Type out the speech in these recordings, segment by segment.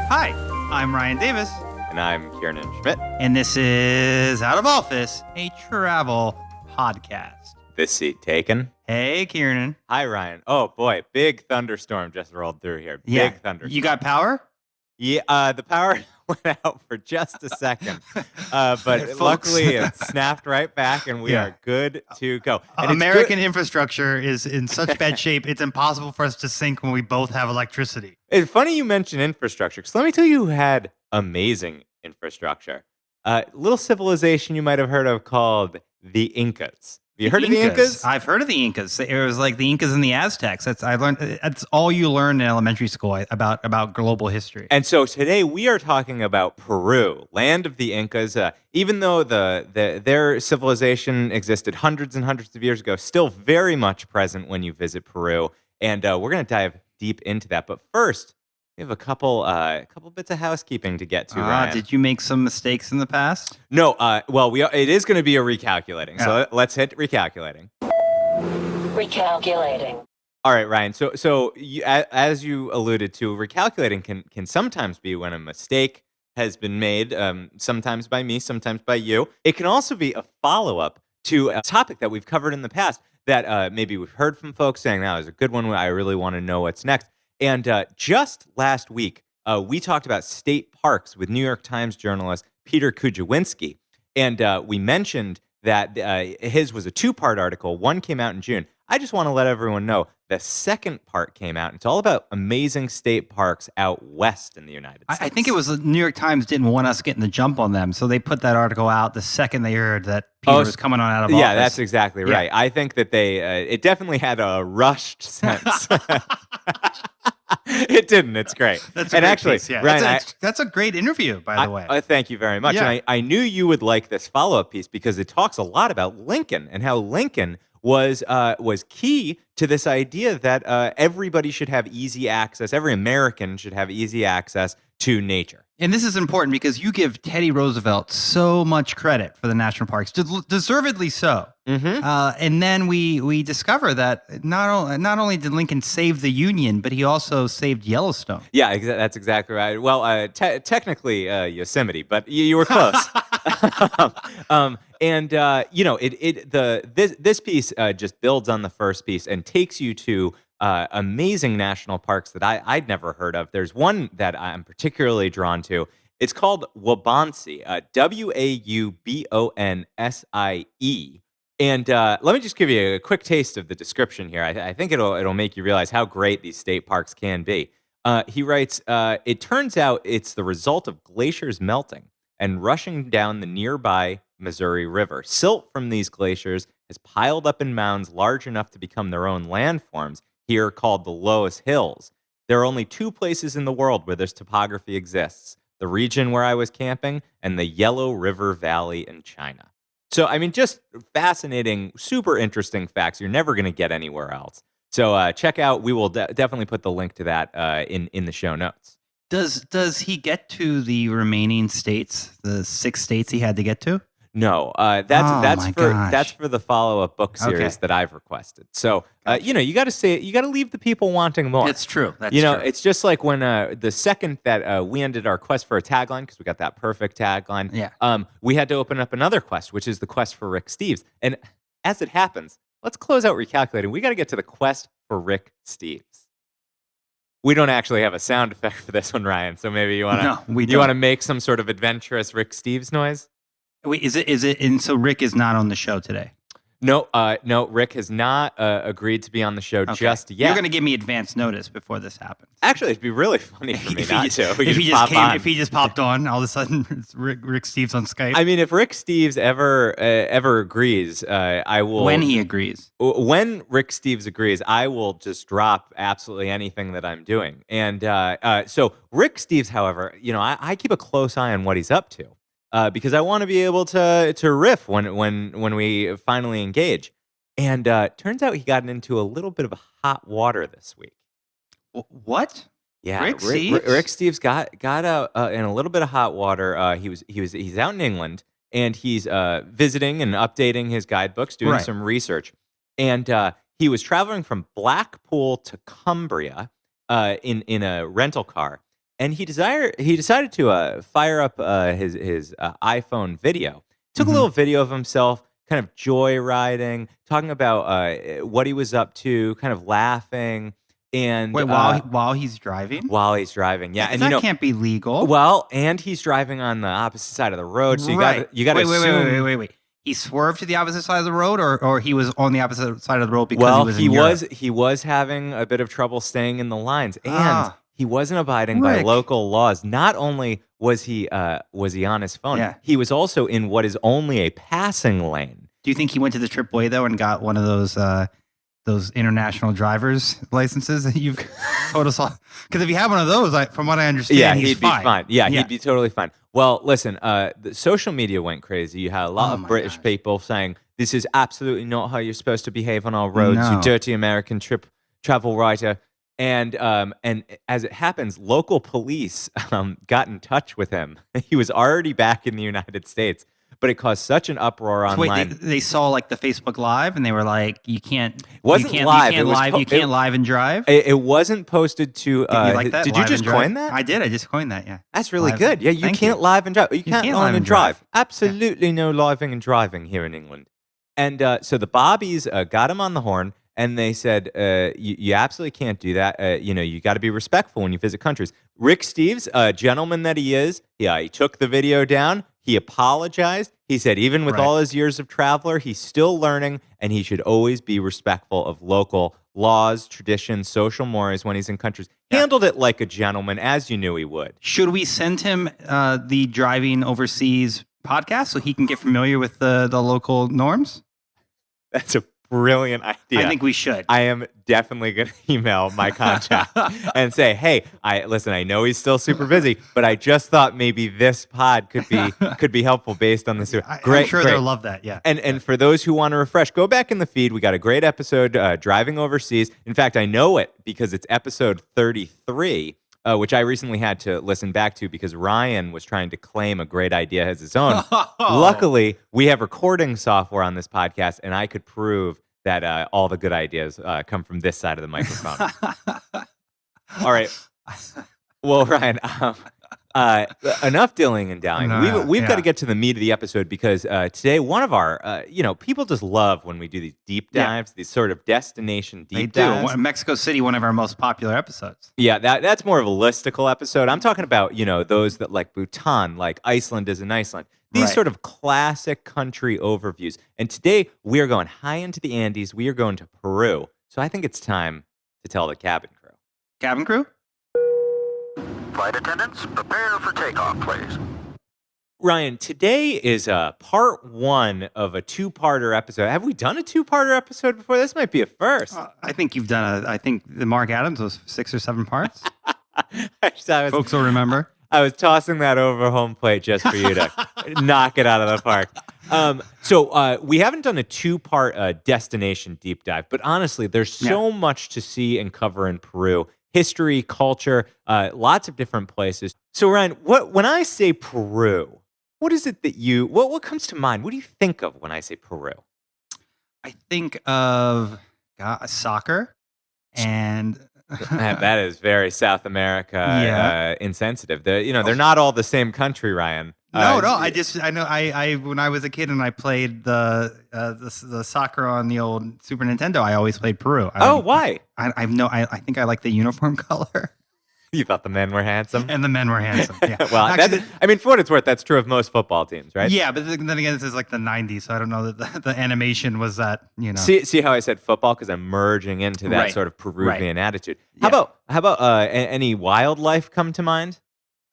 Hi, I'm Ryan Davis, And I'm Kieran Schmidt. and this is Out of Office, a travel podcast. This seat taken. Hey, Kieran. Hi, Ryan. Oh, boy. Big thunderstorm just rolled through here. Yeah, Big thunderstorm. You got power? Yeah, the power went out for just a second. But Folks. luckily, it snapped right back, and we Yeah. are good to go. And it's American infrastructure is in such bad shape, it's impossible for us to sync when we both have electricity. It's funny you mention infrastructure, because let me tell you who had amazing infrastructure. Little civilization you might have heard of called the Incas. Have you heard of the Incas? I've heard of the Incas. It was like the Incas and the Aztecs. That's all you learn in elementary school about global history. And so today we are talking about Peru, land of the Incas. Even though their civilization existed hundreds and hundreds of years ago, still very much present when you visit Peru. And we're going to dive deep into that. But first, we have a couple bits of housekeeping to get to. Ryan. Did you make some mistakes in the past? No. It is going to be a recalculating. So let's hit recalculating. Recalculating. All right, Ryan. So you, as you alluded to, recalculating can sometimes be when a mistake has been made, sometimes by me, sometimes by you. It can also be a follow-up to a topic that we've covered in the past that maybe we've heard from folks saying, that was a good one. I really want to know what's next. And just last week, we talked about state parks with New York Times journalist Peter Kujawinski. And we mentioned that his was a two-part article. One came out in June. I just want to let everyone know the second part came out. It's all about amazing state parks out west in the United States. I think it was the New York Times didn't want us getting the jump on them, so they put that article out the second they heard that Peter was coming on out of office. Yeah, that's exactly right. I think that it definitely had a rushed sense. It didn't. It's great. That's and great actually, piece, yeah. Ryan, that's a great interview, by the way. Thank you very much. Yeah. And I knew you would like this follow-up piece because it talks a lot about Lincoln and how Lincoln was key to this idea that everybody should have easy access. Every American should have easy access to nature. And this is important because you give Teddy Roosevelt so much credit for the national parks, deservedly so. Mm-hmm. And then we discover that not only did Lincoln save the Union, but he also saved Yellowstone. Yeah, that's exactly right. Well, technically Yosemite, but you were close. This piece just builds on the first piece and takes you to amazing national parks that I'd never heard of. There's one that I'm particularly drawn to. It's called Waubonsie, Waubonsie. And let me just give you a quick taste of the description here. I think it'll make you realize how great these state parks can be. He writes, it turns out it's the result of glaciers melting and rushing down the nearby Missouri River. Silt from these glaciers has piled up in mounds large enough to become their own landforms, here called the Loess Hills. There are only two places in the world where this topography exists: the region where I was camping and the Yellow River Valley in China. So, I mean, just fascinating, super interesting facts you're never going to get anywhere else. So check out, we will definitely put the link to that in the show notes. Does he get to the remaining states, the 6 states he had to get to? No, that's for the follow-up book series that I've requested. So you got to leave the people wanting more. It's true. That's true. true. It's just like when the second that we ended our quest for a tagline, because we got that perfect tagline. Yeah. We had to open up another quest, which is the quest for Rick Steves. And as it happens, let's close out recalculating. We got to get to the quest for Rick Steves. We don't actually have a sound effect for this one, Ryan. So maybe you want to make some sort of adventurous Rick Steves noise. Wait, is it? And so Rick is not on the show today. No, Rick has not agreed to be on the show just yet. You're going to give me advance notice before this happens. Actually, it'd be really funny for me not to. If he just popped on, all of a sudden it's Rick Steves on Skype. I mean, if Rick Steves ever agrees, I will. When he agrees. When Rick Steves agrees, I will just drop absolutely anything that I'm doing. And so Rick Steves, however, I keep a close eye on what he's up to. Because I want to be able to riff when we finally engage. And turns out he got into a little bit of hot water this week. What? Yeah, Rick Steves? Rick Steves got out in a little bit of hot water. He's out in England and he's visiting and updating his guidebooks, doing some research. And he was traveling from Blackpool to Cumbria in a rental car. and he decided to fire up his iPhone video. Took a Hmm. little video of himself, kind of joyriding, talking about what he was up to, kind of laughing, and Wait, while he's driving? while he's driving. Yeah, and That can't be legal. well, and he's driving on the opposite side of the road, so Right. you gotta assume. Wait. He swerved to the opposite side of the road, or he was on the opposite side of the road because he Well, was in Europe? he was having a bit of trouble staying in the lines, and Ah, he wasn't abiding by Rick. local laws. Not only was he on his phone, Yeah. he was also in what is only a passing lane. Do you think he went to the AAA though and got one of those international driver's licenses that you've told us all? Because if you have one of those, from what I understand, Yeah, he's he'd be fine. Yeah, Yeah. he'd be totally fine. Well, listen, the social media went crazy. You had a lot Oh of my British gosh. people saying, this is absolutely not how you're supposed to behave on our roads, you No. dirty American travel writer. And as it happens, local police got in touch with him. He was already back in the United States, but it caused such an uproar So wait, online. they saw like the Facebook Live and they were like, you can't, Wasn't you can't, live, you it can't was live, po- you can't it- live and drive. It wasn't posted to. You like that? Did you Live just and drive? coin that? I did. I just coined that. Yeah. That's really Live- good. Yeah, you Thank can't live and drive. You can't can't live live and and drive. drive. Absolutely no living and driving here in England. And so the Bobbies got him on the horn, and they said, "You absolutely can't do that. You got to be respectful when you visit countries." Rick Steves, gentleman that he is, he took the video down. He apologized. He said, even with Right. all his years of traveler, he's still learning, and he should always be respectful of local laws, traditions, social mores when he's in countries. Yeah. Handled it like a gentleman, as you knew he would. Should we send him the driving overseas podcast so he can get familiar with the local norms? That's a brilliant idea. I think we should. I am definitely going to email my contact and say, "Hey, I know he's still super busy, but I just thought maybe this pod could be helpful based on this." I'm sure they'll love that. Yeah. And for those who want to refresh, go back in the feed. We got a great episode driving overseas. In fact, I know it because it's episode 33. Which I recently had to listen back to because Ryan was trying to claim a great idea as his own. Luckily, we have recording software on this podcast, and I could prove that all the good ideas come from this side of the microphone. All right. Well, Ryan, enough dilling and dallying. No, We've got yeah. to get to the meat of the episode because today, one of our, people just love when we do these deep Yeah. dives, these sort of destination They deep do. dives. Mexico City, one of our most popular episodes. Yeah, that's more of a listicle episode. I'm talking about, those that like Bhutan, like Iceland is in Iceland. These Right. sort of classic country overviews. And today we are going high into the Andes. We are going to Peru. So I think it's time to tell the cabin crew. Cabin crew? Flight attendants, prepare for takeoff, please. Ryan, today is part one of a two-parter episode. Have we done a two-parter episode before? This might be a first. I think you've done I think the Mark Adams was 6 or 7 parts. Actually, Folks will remember. I was tossing that over home plate just for you to knock it out of the park. So we haven't done a two-part destination deep dive, but honestly, there's so much to see and cover in Peru. History, culture, lots of different places. So Ryan, when I say Peru, what is it that what comes to mind? What do you think of when I say Peru? I think of soccer and That is very South America Yeah. insensitive. They're not all the same country, Ryan. No, I know I when I was a kid and I played the soccer on the old Super Nintendo, I always played Peru. Why? I think I like the uniform color You thought the men were handsome? and the men were handsome. Yeah. Well, Actually, for what it's worth, that's true of most football teams, right? yeah, but then again, this is like the 90s, so I don't know that the animation was that, See how I said football because I'm merging into that Right. sort of Peruvian attitude. Yeah. How about any wildlife come to mind?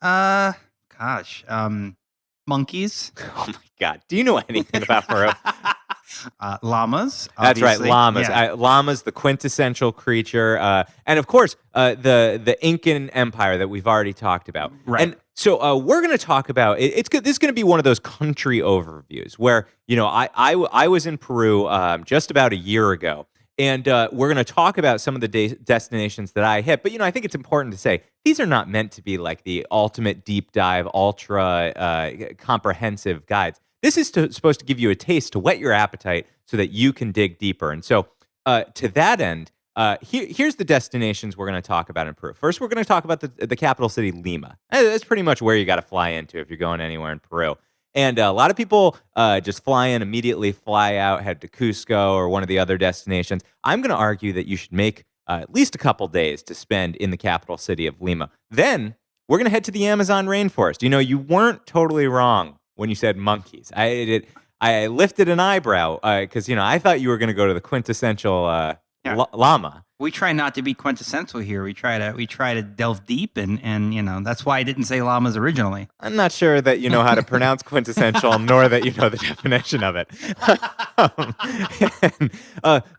Gosh, monkeys, Oh my God, do you know anything about Peru? llamas. That's right, obviously. llamas. Yeah. Llamas, the quintessential creature, and of course, the Incan Empire that we've already talked about. Right. And so we're going to talk about it's good. This is going to be one of those country overviews where I was in Peru just about a year ago, and we're going to talk about some of the destinations that I hit. But I think it's important to say these are not meant to be like the ultimate deep dive, ultra comprehensive guides. This is supposed to give you a taste to whet your appetite so that you can dig deeper. And so to that end, Here's the destinations we're going to talk about in Peru. First, we're going to talk about the capital city, Lima. That's pretty much where you got to fly into if you're going anywhere in Peru. And a lot of people just fly in, immediately fly out, head to Cusco or one of the other destinations. I'm going to argue that you should make at least a couple days to spend in the capital city of Lima. Then we're going to head to the Amazon rainforest. You know, you weren't totally wrong when you said monkeys. I lifted an eyebrow because, I thought you were going to go to the quintessential llama. We try not to be quintessential here. We try to delve deep, and that's why I didn't say llamas originally. I'm not sure that you know how to pronounce quintessential, nor that you know the definition of it.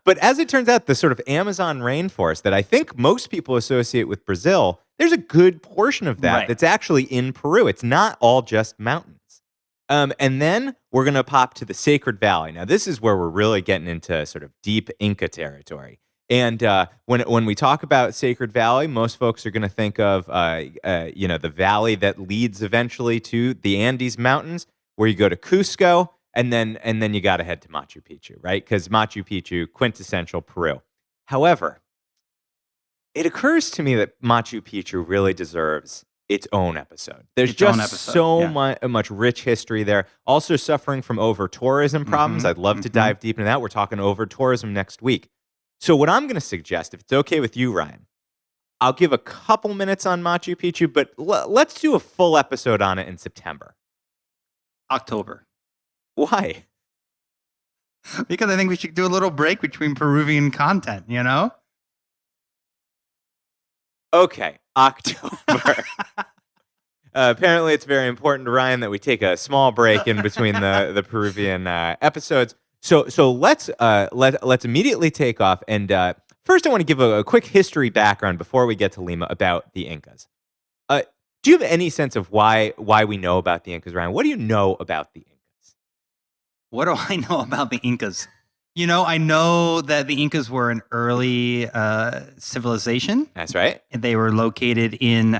But as it turns out, the sort of Amazon rainforest that I think most people associate with Brazil, there's a good portion of that that's actually in Peru. It's not all just mountains. And then we're going to pop to the Sacred Valley. Now, this is where we're really getting into sort of deep Inca territory. And when we talk about Sacred Valley, most folks are going to think of the valley that leads eventually to the Andes Mountains, where you go to Cusco, and then you got to head to Machu Picchu, right? Because Machu Picchu, quintessential Peru. However, it occurs to me that Machu Picchu really deserves its own episode. There's so much rich history there. Also suffering from over-tourism problems. I'd love to dive deep into that. We're talking over-tourism next week. So what I'm going to suggest, if it's okay with you, Ryan, I'll give a couple minutes on Machu Picchu, but let's do a full episode on it in September. October. Why? Because I think we should do a little break between Peruvian content, Okay, October. Apparently, it's very important to Ryan that we take a small break in between the Peruvian episodes. So let's immediately take off. And first, I want to give a quick history background before we get to Lima about the Incas. Do you have any sense of why we know about the Incas, Ryan? What do you know about the Incas? What do I know about the Incas? I know that the Incas were an early civilization. That's right. They were located in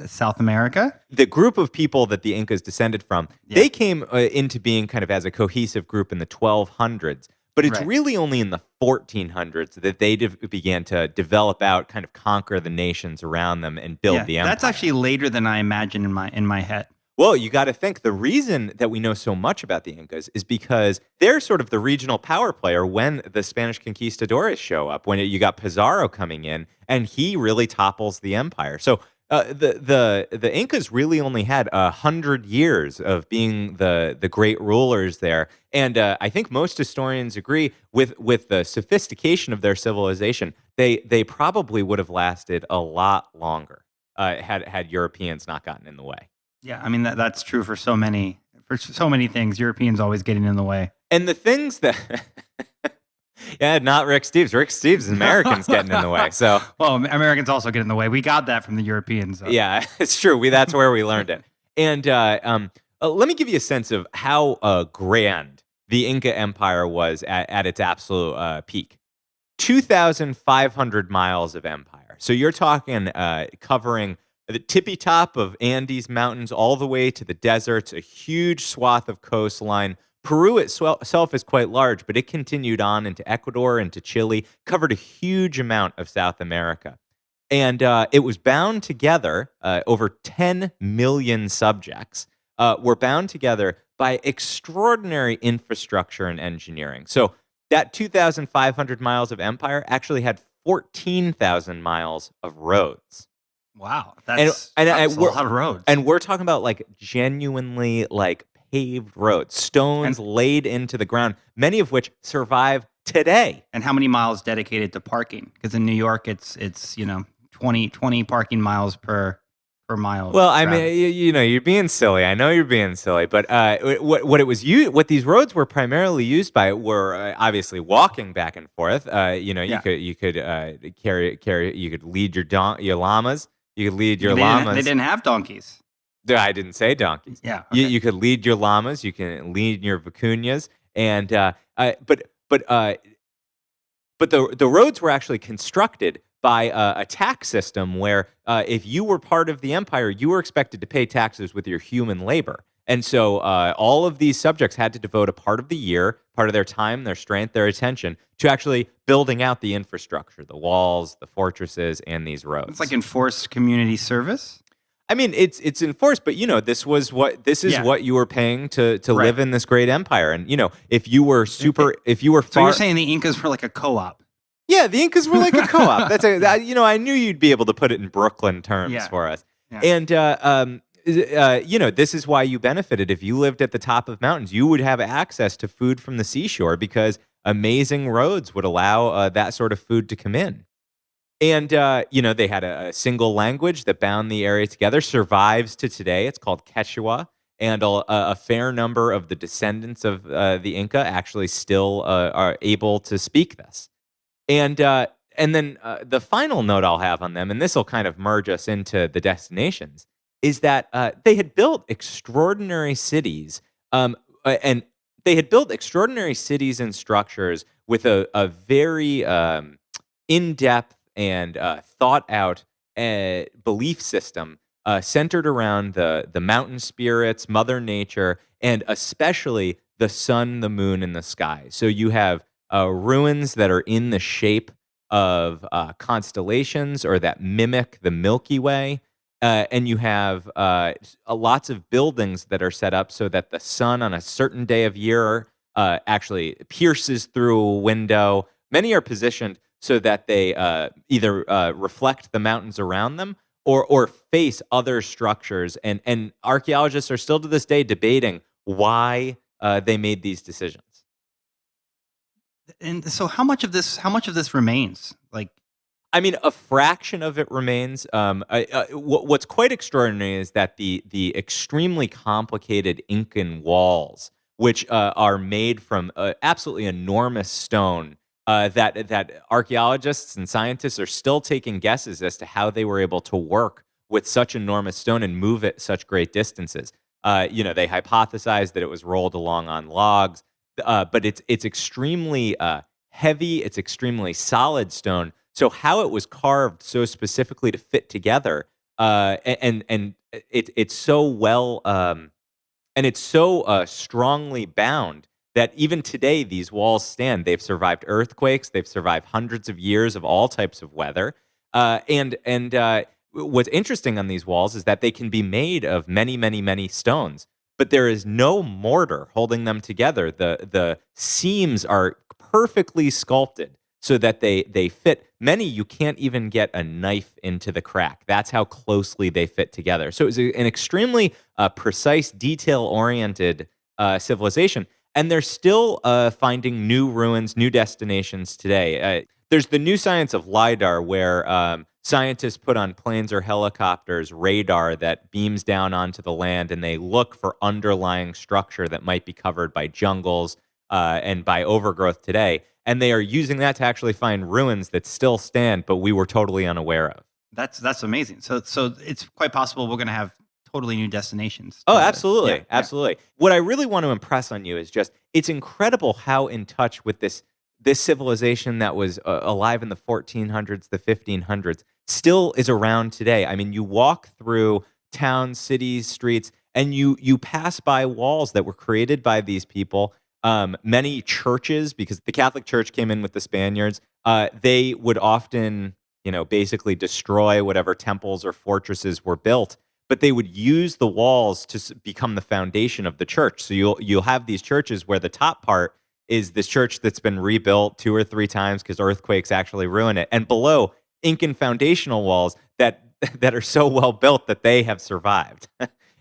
South America. The group of people that the Incas descended from, they came into being kind of as a cohesive group in the 1200s. But it's really only in the 1400s that they began to develop out, kind of conquer the nations around them and build the empire. That's actually later than I imagined in my head. Well, you got to think the reason that we know so much about the Incas is because they're sort of the regional power player when the Spanish conquistadores show up, when you got Pizarro coming in, and he really topples the empire. So the Incas really only had 100 years of being the great rulers there. And I think most historians agree with the sophistication of their civilization, they probably would have lasted a lot longer had Europeans not gotten in the way. Yeah, I mean that's true for so many things. Europeans always getting in the way. And the things that not Rick Steves. Rick Steves is Americans getting in the way. So Americans also get in the way. We got that from the Europeans. So. Yeah, it's true. That's where we learned it. And let me give you a sense of how grand the Inca Empire was at its absolute peak. 2,500 miles of empire. So you're talking covering the tippy top of Andes Mountains all the way to the deserts, a huge swath of coastline. Peru itself is quite large, but it continued on into Ecuador, into Chile, covered a huge amount of South America. And it was bound together, over 10 million subjects were bound together by extraordinary infrastructure and engineering. So that 2,500 miles of empire actually had 14,000 miles of roads. Wow, that's a lot of roads. And we're talking about like genuinely like paved roads, stones laid into the ground, many of which survive today. And how many miles dedicated to parking? Because in New York, it's 20 parking miles per mile. Well, I mean, you're being silly. I know you're being silly, but what these roads were primarily used by were obviously walking back and forth. You could lead your llamas. You could lead your llamas. They didn't have donkeys. I didn't say donkeys. Yeah. Okay. You could lead your llamas. You can lead your vicuñas, and but the roads were actually constructed by a tax system where if you were part of the empire, you were expected to pay taxes with your human labor. And so all of these subjects had to devote a part of the year, part of their time, their strength, their attention to actually building out the infrastructure, the walls, the fortresses, and these roads. It's like enforced community service. I mean, it's enforced, but this is Yeah. what you were paying to Right. live in this great empire. And if you were So far, you're saying the Incas were like a co-op? yeah, the Incas were like a co-op. I knew you'd be able to put it in Brooklyn terms Yeah. for us. Yeah. And this is why you benefited. If you lived at the top of mountains, you would have access to food from the seashore because amazing roads would allow that sort of food to come in. And, they had a single language that bound the area together, survives to today. It's called Quechua. And a fair number of the descendants of the Inca actually still are able to speak this. And then the final note I'll have on them, and this will kind of merge us into the destinations, is that they had built extraordinary cities, and they had built extraordinary cities and structures with a very in-depth and thought out belief system centered around the mountain spirits, Mother Nature, and especially the sun, the moon, and the sky. So you have ruins that are in the shape of constellations or that mimic the Milky Way. And you have lots of buildings that are set up so that the sun on a certain day of year actually pierces through a window. Many are positioned so that they either reflect the mountains around them or face other structures. And archaeologists are still to this day debating why they made these decisions. And so how much of this remains? Like, I mean, a fraction of it remains. What's quite extraordinary is that the extremely complicated Incan walls, which are made from absolutely enormous stone, that archaeologists and scientists are still taking guesses as to how they were able to work with such enormous stone and move it such great distances. They hypothesized that it was rolled along on logs, but it's extremely heavy. It's extremely solid stone. So how it was carved so specifically to fit together, and it's so well, and it's so strongly bound that even today these walls stand. They've survived earthquakes. They've survived hundreds of years of all types of weather. And what's interesting on these walls is that they can be made of many, many, many stones, but there is no mortar holding them together. The seams are perfectly sculpted so that they fit. Many, you can't even get a knife into the crack. That's how closely they fit together. So it's an extremely precise, detail-oriented civilization. And they're still finding new ruins, new destinations today. There's the new science of LIDAR, where scientists put on planes or helicopters radar that beams down onto the land, and they look for underlying structure that might be covered by jungles and by overgrowth today. And they are using that to actually find ruins that still stand, but we were totally unaware of. that's amazing. So it's quite possible we're going to have totally new destinations. Oh, absolutely. Yeah, yeah. Absolutely. What I really want to impress on you is just, it's incredible how in touch with this civilization that was alive in the 1400s, the 1500s, still is around today. I mean, you walk through towns, cities, streets, and you pass by walls that were created by these people. Many churches, because the Catholic Church came in with the Spaniards, they would often, basically destroy whatever temples or fortresses were built, but they would use the walls to become the foundation of the church. So you'll have these churches where the top part is this church that's been rebuilt 2 or 3 times because earthquakes actually ruin it, and below, Incan foundational walls that are so well built that they have survived.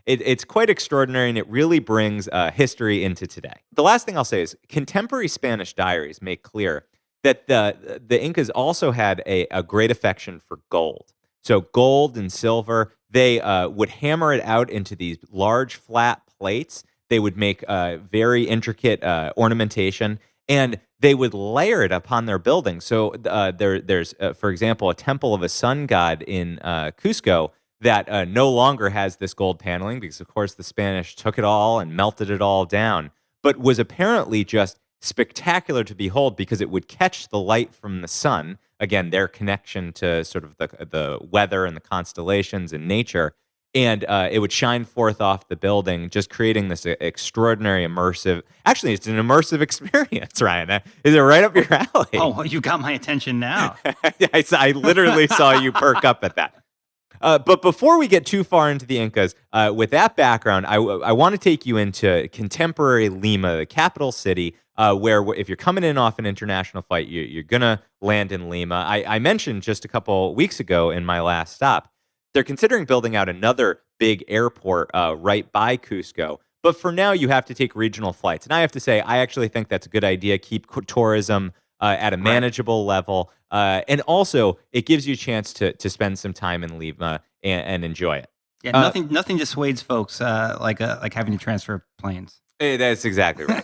It's quite extraordinary, and it really brings history into today. The last thing I'll say is contemporary Spanish diaries make clear that the Incas also had a great affection for gold. So gold and silver, they would hammer it out into these large flat plates. They would make very intricate ornamentation, and they would layer it upon their buildings. So there's, for example, a temple of a sun god in Cusco that no longer has this gold paneling because, of course, the Spanish took it all and melted it all down, but was apparently just spectacular to behold because it would catch the light from the sun. Again, their connection to sort of the weather and the constellations and nature. and it would shine forth off the building, just creating this extraordinary immersive. Actually, it's an immersive experience, Ryan. Is it right up your alley? Oh, well, you got my attention now. I literally saw you perk up at that. But before we get too far into the Incas, with that background, I want to take you into contemporary Lima, the capital city, where if you're coming in off an international flight, you're going to land in Lima. I mentioned just a couple weeks ago in my last stop, they're considering building out another big airport right by Cusco. But for now, you have to take regional flights. And I have to say, I actually think that's a good idea. Keep tourism at a manageable level. And also, it gives you a chance to spend some time in Lima and enjoy it. Yeah, nothing dissuades folks like having to transfer planes. That's exactly right.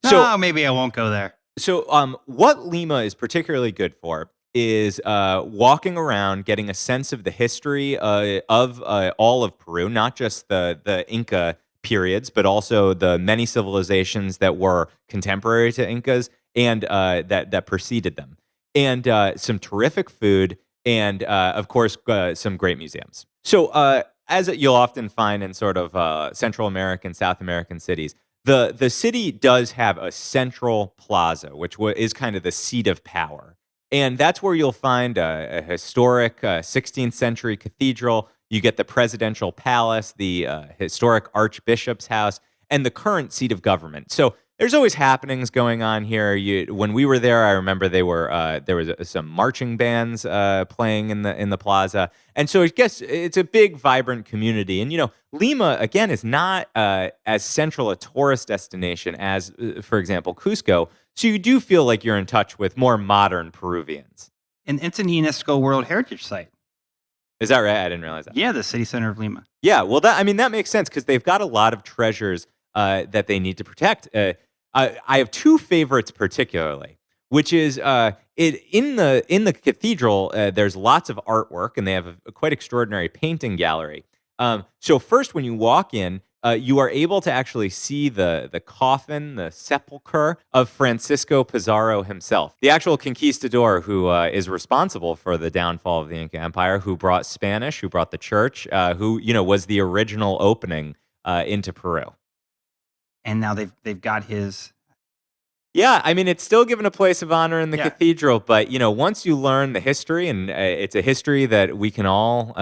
No, maybe I won't go there. So, what Lima is particularly good for is walking around, getting a sense of the history of all of Peru, not just the Inca periods, but also the many civilizations that were contemporary to Incas and that preceded them, and some terrific food, and of course some great museums. So, as you'll often find in sort of Central American, South American cities, the city does have a central plaza, which is kind of the seat of power. And that's where you'll find a historic 16th century cathedral. You get the presidential palace, the historic archbishop's house, and the current seat of government. So there's always happenings going on here. When we were there, I remember there was some marching bands playing in the plaza, and so I guess it's a big, vibrant community. And Lima again is not as central a tourist destination as, for example, Cusco. So you do feel like you're in touch with more modern Peruvians. And it's an UNESCO World Heritage Site. Is that right? I didn't realize that. Yeah, the city center of Lima. Yeah, well, that makes sense because they've got a lot of treasures that they need to protect. I have two favorites particularly, which is in the cathedral. There's lots of artwork, and they have a quite extraordinary painting gallery. So first, when you walk in, you are able to actually see the coffin, the sepulcher of Francisco Pizarro himself, the actual conquistador who is responsible for the downfall of the Inca Empire, who brought Spanish, who brought the church, who was the original opening into Peru. And now they've got his. Yeah, I mean, it's still given a place of honor in the cathedral, but, once you learn the history, and it's a history that we can all,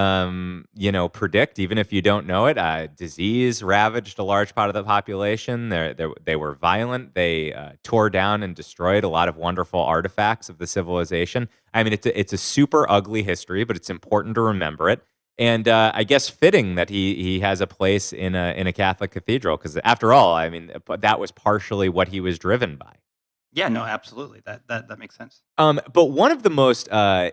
predict, even if you don't know it, disease ravaged a large part of the population. They were violent. They tore down and destroyed a lot of wonderful artifacts of the civilization. I mean, it's a super ugly history, but it's important to remember it. And I guess fitting that he has a place in a Catholic cathedral, because after all, I mean, that was partially what he was driven by. Yeah, no, absolutely. That makes sense. But one of the most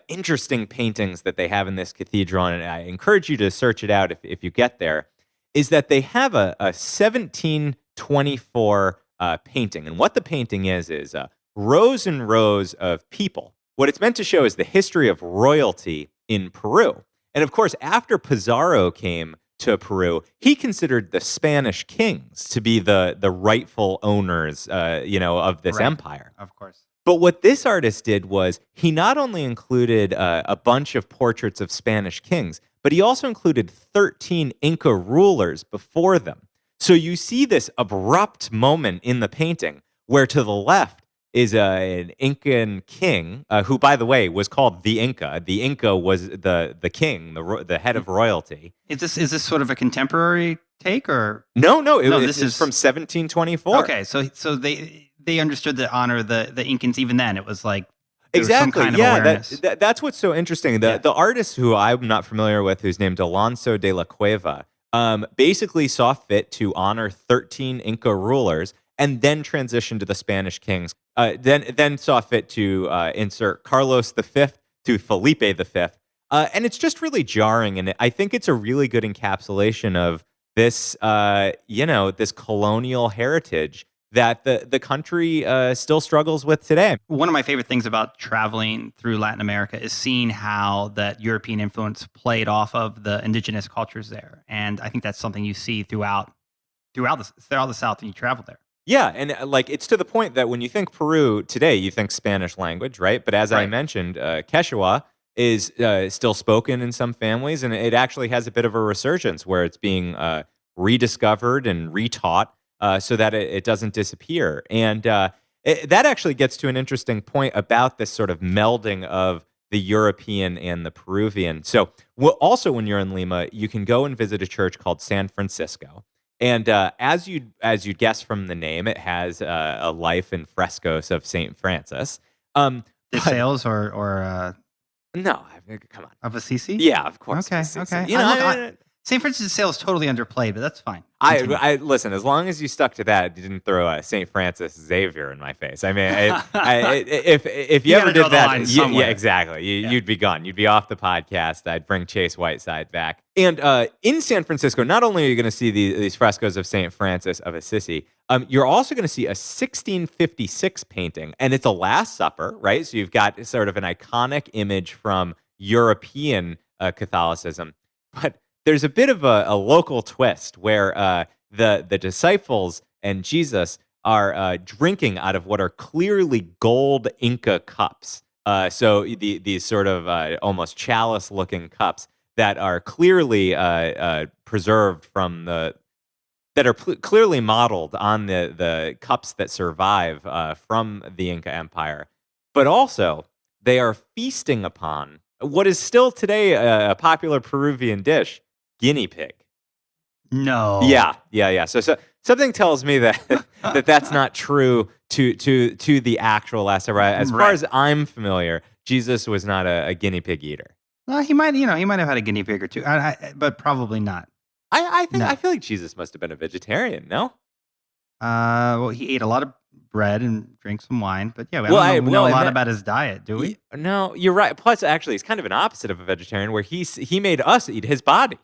interesting paintings that they have in this cathedral, and I encourage you to search it out if you get there, is that they have a 1724 painting. And what the painting is rows and rows of people. What it's meant to show is the history of royalty in Peru. And of course, after Pizarro came to Peru, he considered the Spanish kings to be the rightful owners, of this empire. Of course. But what this artist did was he not only included a bunch of portraits of Spanish kings, but he also included 13 Inca rulers before them. So you see this abrupt moment in the painting where to the left is an Incan king, who, by the way, was called the Inca. The Inca was the king, the head of royalty. Is this sort of a contemporary take, or no? This is from 1724. Okay, so they understood to honor the Incans even then. It was like exactly, some kind of awareness. That's what's so interesting. The artist who I'm not familiar with, who's named Alonso de la Cueva, basically saw fit to honor 13 Inca rulers, and then transitioned to the Spanish kings. Then saw fit to insert Carlos V to Felipe V. And it's just really jarring. And I think it's a really good encapsulation of this, this colonial heritage that the country still struggles with today. One of my favorite things about traveling through Latin America is seeing how that European influence played off of the indigenous cultures there. And I think that's something you see throughout the South when you travel there. Yeah, and it's to the point that when you think Peru today, you think Spanish language, right? But as I mentioned, Quechua is still spoken in some families, and it actually has a bit of a resurgence where it's being rediscovered and retaught so that it doesn't disappear. And that actually gets to an interesting point about this sort of melding of the European and the Peruvian. So, also when you're in Lima, you can go and visit a church called San Francisco. And as you'd guess from the name, it has a life in frescoes of Saint Francis. The But sales or no, I mean, come on. of Assisi? Yeah, of course. Okay, It's- okay. You know, St. Francis sale is totally underplayed, but that's fine. I, Continue. I listen. As long as you stuck to that, you didn't throw a Saint Francis Xavier in my face. I mean, if you You ever gotta draw did the that, line yeah, somewhere. exactly. Yeah. You'd be gone. You'd be off the podcast. I'd bring Chase Whiteside back. And in San Francisco, not only are you going to see these frescoes of Saint Francis of Assisi, you're also going to see a 1656 painting, and it's a Last Supper, right? So you've got sort of an iconic image from European Catholicism, but there's a bit of a local twist where the disciples and Jesus are drinking out of what are clearly gold Inca cups. So these sort of almost chalice-looking cups that are clearly preserved from that are clearly modeled on the cups that survive from the Inca Empire, but also they are feasting upon what is still today a popular Peruvian dish, guinea pig. No. Yeah. So something tells me that that's not true to the actual Last Supper. As far Right. as I'm familiar, Jesus was not a guinea pig eater. Well, he might have had a guinea pig or two, but probably not. I feel like Jesus must have been a vegetarian. No. Well, he ate a lot of bread and drank some wine, but yeah, we Well, don't know a and lot that- about his diet, do we? No, you're right. Plus, actually, he's kind of an opposite of a vegetarian, where he made us eat his body.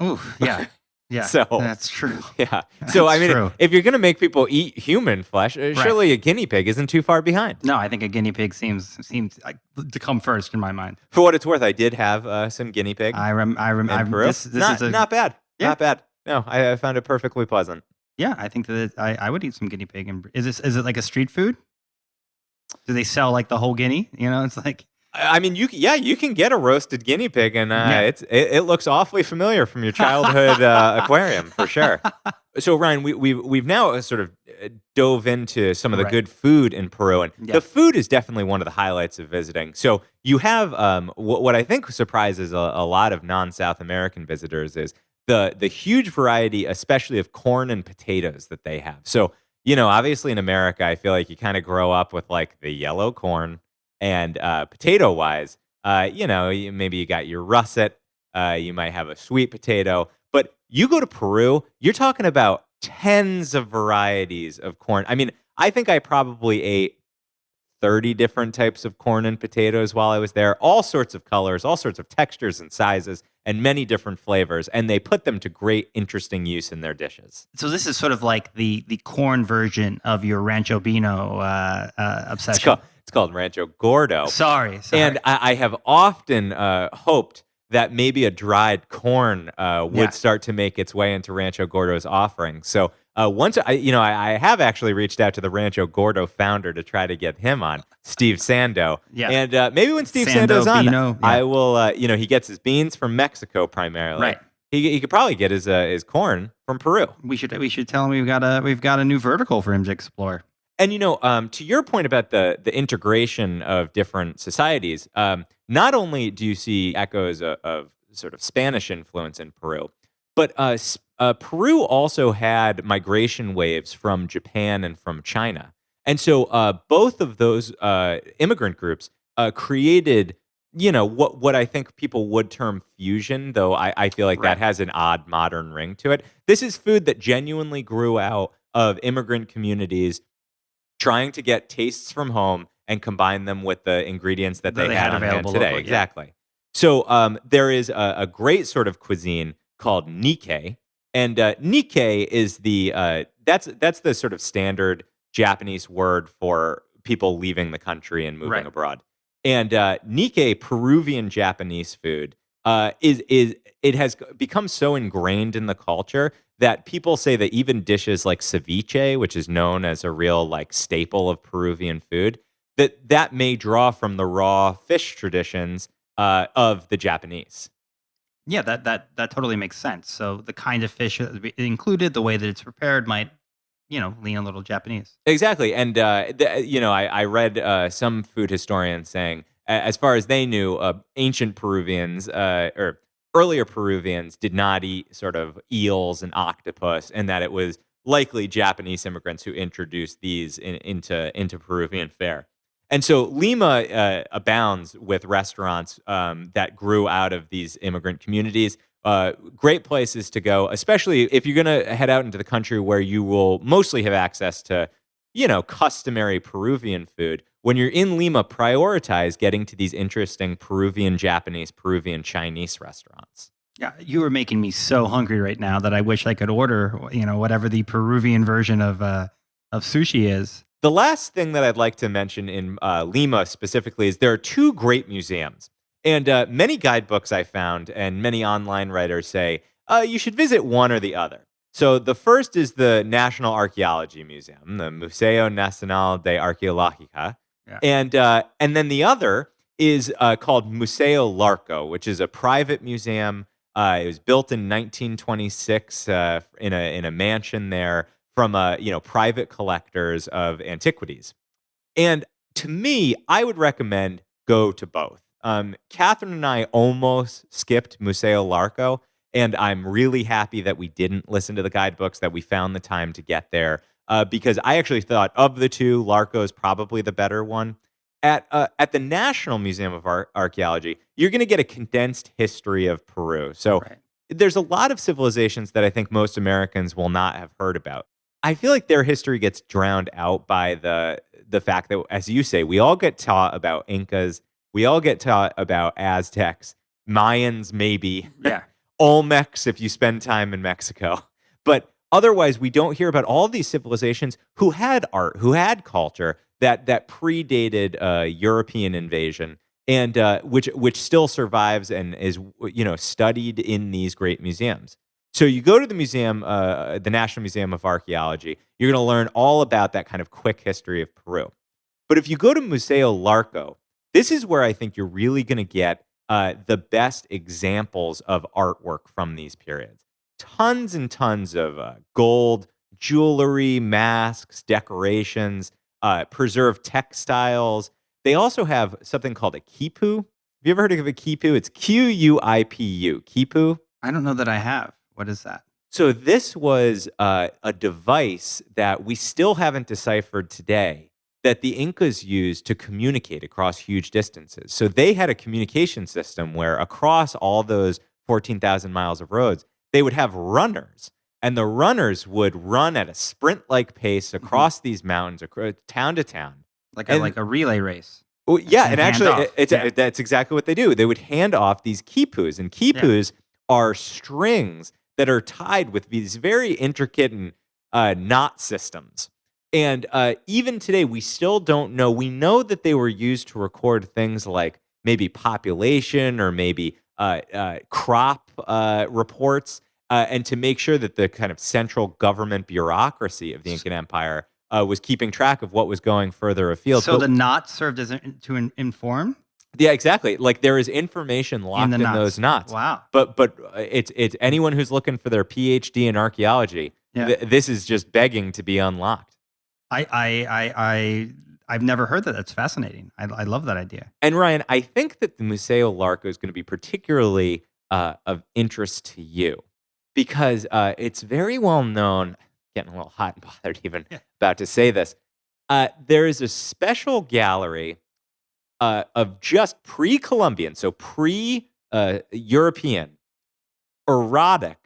Oof, yeah, yeah. So- that's true. Yeah. So I That's mean, true. if you're gonna make people eat human flesh, surely a guinea pig isn't too far behind. No, I think a guinea pig seems like to come first in my mind. For what it's worth, I did have some guinea pig in Peru. This not, is a, not bad. Yeah. Not bad. No, I found it perfectly pleasant. yeah. I think that I would eat some guinea pig. And is it like a street food? Do they sell like the whole guinea? You know, it's like I mean, you can get a roasted guinea pig, and Yeah. it looks awfully familiar from your childhood aquarium for sure. So Ryan, we've now sort of dove into some of the Right. good food in Peru, and Yeah. the food is definitely one of the highlights of visiting. So you have what I think surprises a lot of non-South American visitors is the huge variety, especially of corn and potatoes that they have. So obviously in America, I feel like you kind of grow up with like the yellow corn. And potato-wise, maybe you got your russet, you might have a sweet potato, but you go to Peru, you're talking about tens of varieties of corn. I mean, I think I probably ate 30 different types of corn and potatoes while I was there, all sorts of colors, all sorts of textures and sizes, and many different flavors, and they put them to great, interesting use in their dishes. so. This is sort of like the corn version of your Rancho Bino obsession. It's called Rancho Gordo. Sorry. And I have often hoped that maybe a dried corn would Yeah. start to make its way into Rancho Gordo's offering. So once I have actually reached out to the Rancho Gordo founder to try to get him on, Steve Sando. Yeah. And maybe when Steve Sando Sando's on, Bino, yeah. I will. He gets his beans from Mexico primarily. Right. He could probably get his corn from Peru. we should tell him we've got a new vertical for him to explore. And to your point about the integration of different societies, not only do you see echoes of sort of Spanish influence in Peru, but Peru also had migration waves from Japan and from China, and so both of those immigrant groups created what I think people would term fusion, though I feel like Right. that has an odd modern ring to it. This is food that genuinely grew out of immigrant communities trying to get tastes from home and combine them with the ingredients that That they they had had on hand available today. locally, yeah. Exactly. So there is a great sort of cuisine called Nikkei, and Nikkei is that's the sort of standard Japanese word for people leaving the country and moving Right. abroad. And Nikkei, Peruvian Japanese food, it has become so ingrained in the culture that people say that even dishes like ceviche, which is known as a real like staple of Peruvian food, that may draw from the raw fish traditions of the Japanese. Yeah, that totally makes sense. So the kind of fish included, the way that it's prepared might, lean a little Japanese. Exactly, and I read some food historians saying, as far as they knew, ancient Peruvians or earlier Peruvians did not eat sort of eels and octopus, and that it was likely Japanese immigrants who introduced these into Peruvian fare. And so Lima abounds with restaurants that grew out of these immigrant communities. Great places to go, especially if you're going to head out into the country where you will mostly have access to, customary Peruvian food. When you're in Lima, prioritize getting to these interesting Peruvian, Japanese, Peruvian, Chinese restaurants. Yeah, you are making me so hungry right now that I wish I could order, whatever the Peruvian version of sushi is. The last thing that I'd like to mention in Lima specifically is there are two great museums. And many guidebooks I found and many online writers say you should visit one or the other. So the first is the National Archaeology Museum, the Museo Nacional de Arqueológica. Yeah. And then the other is called Museo Larco, which is a private museum. It was built in 1926 in a mansion there from private collectors of antiquities. And to me, I would recommend go to both. Catherine and I almost skipped Museo Larco, and I'm really happy that we didn't listen to the guidebooks, that we found the time to get there, because I actually thought of the two, Larco is probably the better one. At the National Museum of Archaeology, you're going to get a condensed history of Peru. So Right. there's a lot of civilizations that I think most Americans will not have heard about. I feel like their history gets drowned out by the fact that, as you say, we all get taught about Incas, we all get taught about Aztecs, Mayans, maybe, Yeah. Olmecs if you spend time in Mexico. But otherwise, we don't hear about all these civilizations who had art, who had culture that predated European invasion, and which still survives and is studied in these great museums. So you go to the museum, the National Museum of Archaeology, you're going to learn all about that kind of quick history of Peru. But if you go to Museo Larco, this is where I think you're really going to get the best examples of artwork from these periods. Tons and tons of gold, jewelry, masks, decorations, preserved textiles. They also have something called a quipu. Have you ever heard of a quipu? It's Q-U-I-P-U. Quipu? I don't know that I have. What is that? So this was a device that we still haven't deciphered today that the Incas used to communicate across huge distances. So they had a communication system where across all those 14,000 miles of roads, they would have runners. And the runners would run at a sprint-like pace across these mountains, town to town. Like a relay race. Well, yeah, And and hand actually, off. that's exactly what they do. They would hand off these quipus, and quipus are strings that are tied with these very intricate and knot systems. And even today, we still don't know. We know that they were used to record things like maybe population or maybe crop reports, and to make sure that the kind of central government bureaucracy of the Incan Empire was keeping track of what was going further afield. So the knot served as to inform? Yeah, exactly. Like there is information locked in those knots. Wow. But it's anyone who's looking for their PhD in archaeology. Yeah. This is just begging to be unlocked. I've never heard that. That's fascinating. I love that idea. And Ryan, I think that the Museo Larco is going to be particularly of interest to you because it's very well known. Getting a little hot and bothered even about to say this. There is a special gallery of just pre-Columbian, so pre-European erotic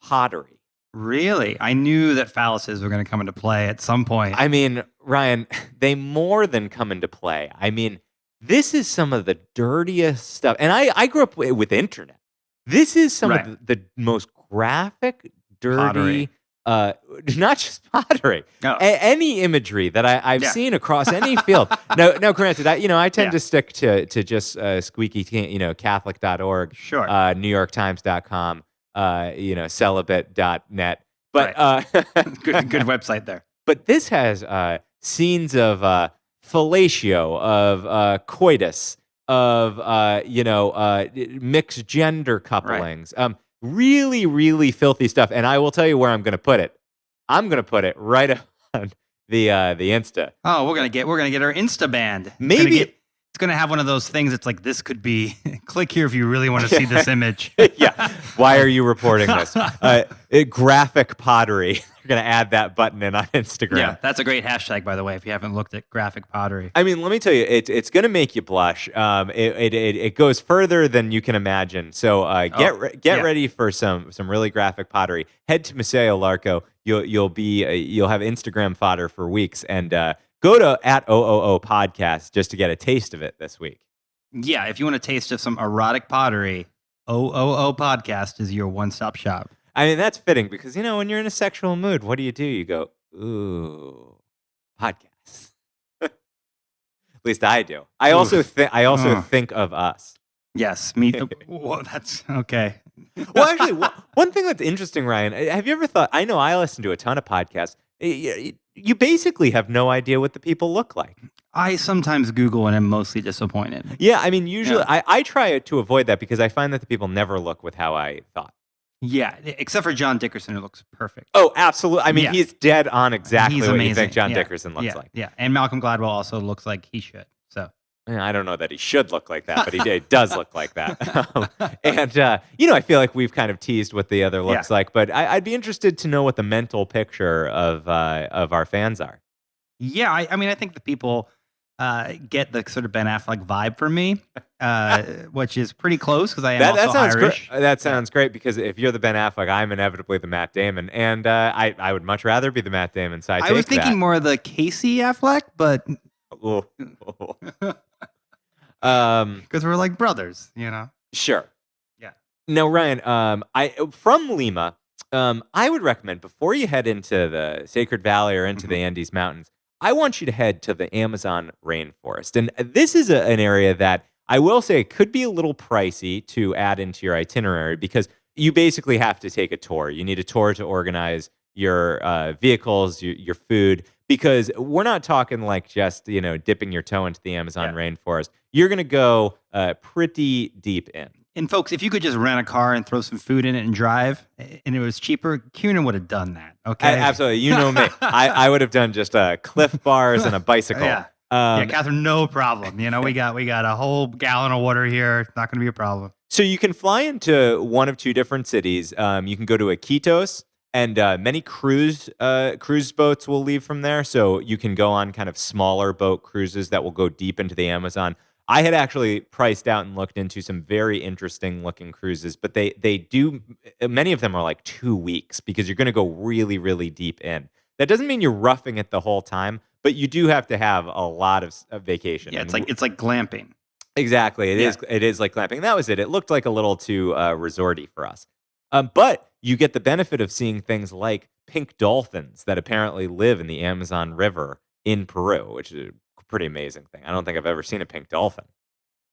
pottery. Really? I knew that phalluses were going to come into play at some point. I mean, Ryan, they more than come into play. I mean, this is some of the dirtiest stuff. And I grew up with internet. This is some of the most graphic, dirty, not just pottery, any imagery that I've seen across any field. Now, granted, I tend to stick to just squeaky, Catholic.org, sure, NewYorkTimes.com, celibate.net. But good website there. But this has scenes of fellatio, of coitus, of mixed gender couplings. Really, really filthy stuff. And I will tell you where I'm going to put it. I'm going to put it right on the Insta. Oh, we're gonna get our Insta banned. Maybe it's gonna have one of those things. It's like, this could be. Click here if you really want to see this image. Yeah. Why are you reporting this? Graphic pottery. You're going to add that button in on Instagram. Yeah, that's a great hashtag, by the way, if you haven't looked at graphic pottery. I mean, let me tell you, it's going to make you blush. It goes further than you can imagine. So get ready for some really graphic pottery. Head to Museo Larco. You'll have Instagram fodder for weeks, and go to @OOO podcast just to get a taste of it this week. Yeah, if you want a taste of some erotic pottery, OOO podcast is your one-stop shop. I mean, that's fitting because, when you're in a sexual mood, what do? You go, ooh, podcasts. At least I do. I also think of us. Yes, me. Well, that's okay. Well, actually, one thing that's interesting, Ryan, have you ever thought, I know I listen to a ton of podcasts. You basically have no idea what the people look like. I sometimes Google and am mostly disappointed. Yeah, I mean, usually I try to avoid that because I find that the people never look with how I thought. Yeah, except for John Dickerson, who looks perfect. Oh, absolutely. I mean, he's dead on exactly he's what amazing. You think John Dickerson looks like. Yeah, and Malcolm Gladwell also looks like he should. So I don't know that he should look like that, but he does look like that. And I feel like we've kind of teased what the other looks like, but I'd be interested to know what the mental picture of our fans are. Yeah, I mean, I think the people get the sort of Ben Affleck vibe from me, which is pretty close because I am also Irish. That sounds great because if you're the Ben Affleck, I'm inevitably the Matt Damon, and I would much rather be the Matt Damon. So I was thinking more of the Casey Affleck, but because we're like brothers, Sure. Yeah. Now, Ryan, from Lima, I would recommend before you head into the Sacred Valley or into the Andes Mountains, I want you to head to the Amazon rainforest. And this is an area that I will say could be a little pricey to add into your itinerary because you basically have to take a tour. You need a tour to organize your vehicles, your food, because we're not talking like just, dipping your toe into the Amazon rainforest. You're going to go pretty deep in. And folks, if you could just rent a car and throw some food in it and drive, and it was cheaper, Kieran would have done that. Okay, absolutely. You know me. I would have done just Cliff Bars and a bicycle. Yeah, Catherine, no problem. We got a whole gallon of water here. It's not going to be a problem. So you can fly into one of two different cities. You can go to Iquitos, and many cruise boats will leave from there. So you can go on kind of smaller boat cruises that will go deep into the Amazon. I had actually priced out and looked into some very interesting looking cruises, but they do, many of them are like 2 weeks because you're going to go really, really deep in. That doesn't mean you're roughing it the whole time, but you do have to have a lot of vacation. Yeah, it's like glamping. Exactly. It is like glamping. That was it. It looked like a little too resorty for us. But you get the benefit of seeing things like pink dolphins that apparently live in the Amazon River in Peru, which is pretty amazing thing. I don't think I've ever seen a pink dolphin.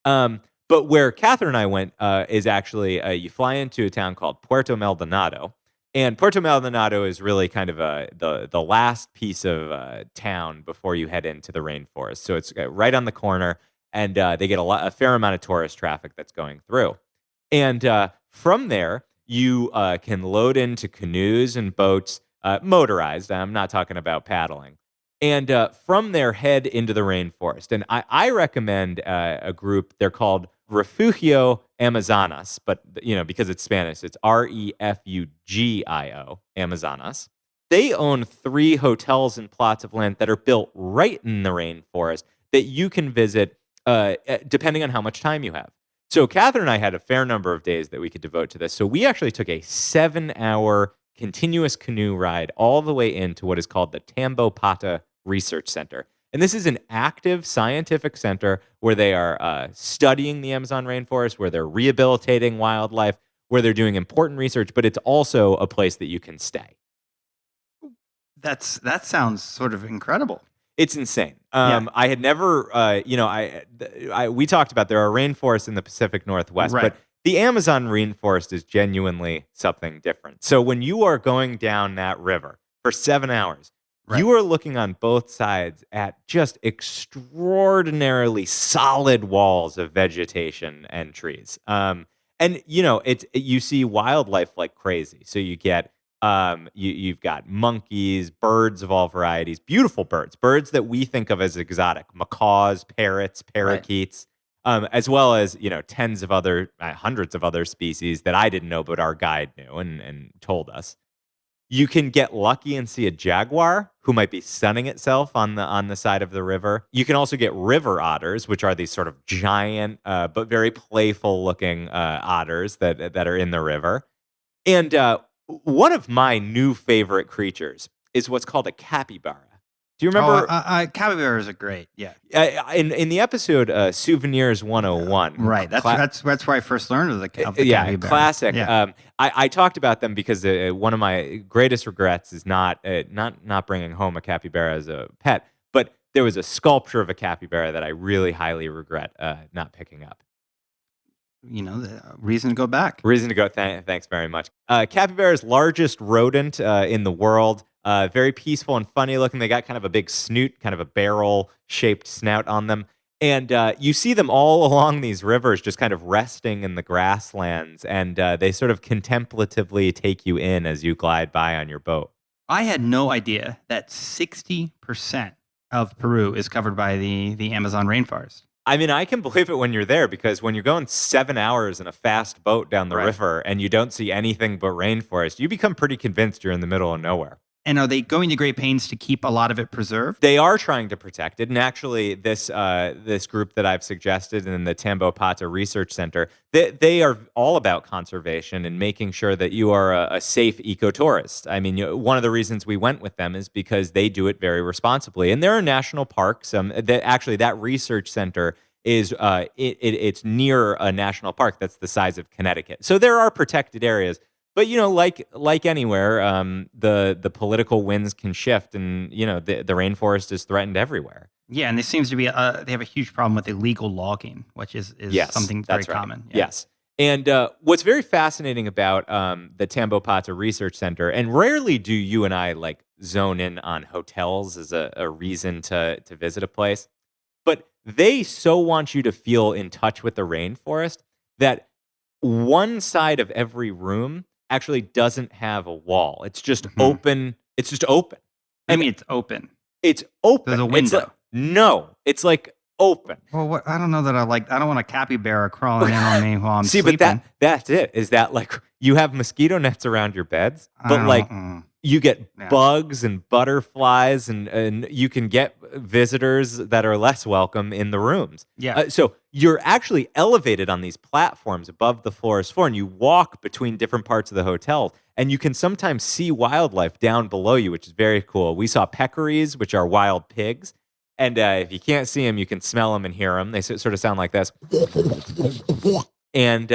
But where Catherine and I went is actually you fly into a town called Puerto Maldonado, and Puerto Maldonado is really kind of the last piece of town before you head into the rainforest. So it's right on the corner, and they get a fair amount of tourist traffic that's going through. And from there, you can load into canoes and boats, motorized. I'm not talking about paddling. And from there, head into the rainforest. And I recommend a group. They're called Refugio Amazonas, but because it's Spanish, it's REFUGIO Amazonas. They own 3 hotels and plots of land that are built right in the rainforest that you can visit depending on how much time you have. So Catherine and I had a fair number of days that we could devote to this. So we actually took a 7-hour continuous canoe ride all the way into what is called the Tambopata Research Center. And this is an active scientific center where they are studying the Amazon rainforest, where they're rehabilitating wildlife, where they're doing important research, but it's also a place that you can stay. That sounds sort of incredible. It's insane. I had never, we talked about there are rainforests in the Pacific Northwest, right. But the Amazon rainforest is genuinely something different. So when you are going down that river for 7 hours, Right. You are looking on both sides at just extraordinarily solid walls of vegetation and trees. And you see wildlife like crazy. So you get you've got monkeys, birds of all varieties, beautiful birds that we think of as exotic, macaws, parrots, Right. parakeets, as well as tens of other, hundreds of other species that I didn't know, but our guide knew and told us. You can get lucky and see a jaguar who might be sunning itself on the side of the river. You can also get river otters, which are these sort of giant but very playful looking otters that are in the river. And one of my new favorite creatures is what's called a capybara. Do you Oh, remember capybaras are great. Yeah. in the episode Souvenirs 101? Right. That's where I first learned of the Yeah, capybara. classic. Yeah. I talked about them because one of my greatest regrets is not bringing home a capybara as a pet, but there was a sculpture of a capybara that I really highly regret not picking up. The reason to go back. Reason to go. Thanks very much. Capybara's largest rodent in the world. Very peaceful and funny looking. They got kind of a big snoot, kind of a barrel-shaped snout on them. And you see them all along these rivers just kind of resting in the grasslands. And they sort of contemplatively take you in as you glide by on your boat. I had no idea that 60% of Peru is covered by the Amazon rainforest. I mean, I can believe it when you're there because when you're going 7 hours in a fast boat down the Right. river and you don't see anything but rainforest, you become pretty convinced you're in the middle of nowhere. And are they going to great pains to keep a lot of it preserved? They are trying to protect it, and actually, this group that I've suggested in the Tambopata Research Center, they are all about conservation and making sure that you are a safe ecotourist. I mean, one of the reasons we went with them is because they do it very responsibly, and there are national parks. That research center is it's near a national park that's the size of Connecticut, so there are protected areas. But like anywhere, the political winds can shift, and the rainforest is threatened everywhere. Yeah, and there seems to be they have a huge problem with illegal logging, which is Yes, something very that's right. common. Yeah. Yes, and what's very fascinating about the Tambopata Research Center, and rarely do you and I like zone in on hotels as a reason to visit a place, but they so want you to feel in touch with the rainforest that one side of every room actually doesn't have a wall. It's just open. It's just open. I mean, it's open. It's open. There's a It's window. like, no, it's like open. Well, I don't know that I don't want a capybara crawling in on me while I'm See, sleeping. but that's it. Is that like you have mosquito nets around your beds, I but don't- like you get Yeah. bugs and butterflies, and you can get visitors that are less welcome in the rooms. Yeah. So you're actually elevated on these platforms above the forest floor, and you walk between different parts of the hotel, and you can sometimes see wildlife down below you, which is very cool. We saw peccaries, which are wild pigs. And if you can't see them, you can smell them and hear them. They sort of sound like this. And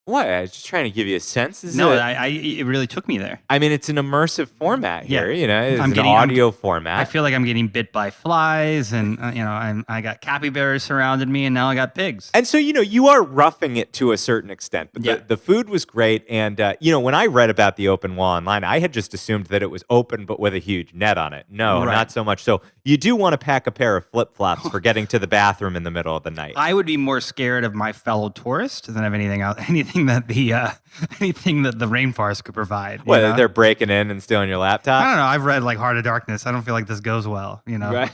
what? I was just trying to give you a sense. It really took me there. I mean, it's an immersive format here. Yeah. It's I'm an audio format. I feel like I'm getting bit by flies, and I got capybaras surrounded me, and now I got pigs. And so, you are roughing it to a certain extent, but Yeah. the food was great. And, when I read about the open wall online, I had just assumed that it was open, but with a huge net on it. No, Right. not so much. So you do want to pack a pair of flip-flops for getting to the bathroom in the middle of the night. I would be more scared of my fellow tourist than of anything else, anything that the rainforest could provide. you know? They're breaking in and stealing your laptop? I don't know. I've read like Heart of Darkness. I don't feel like this goes well. Right.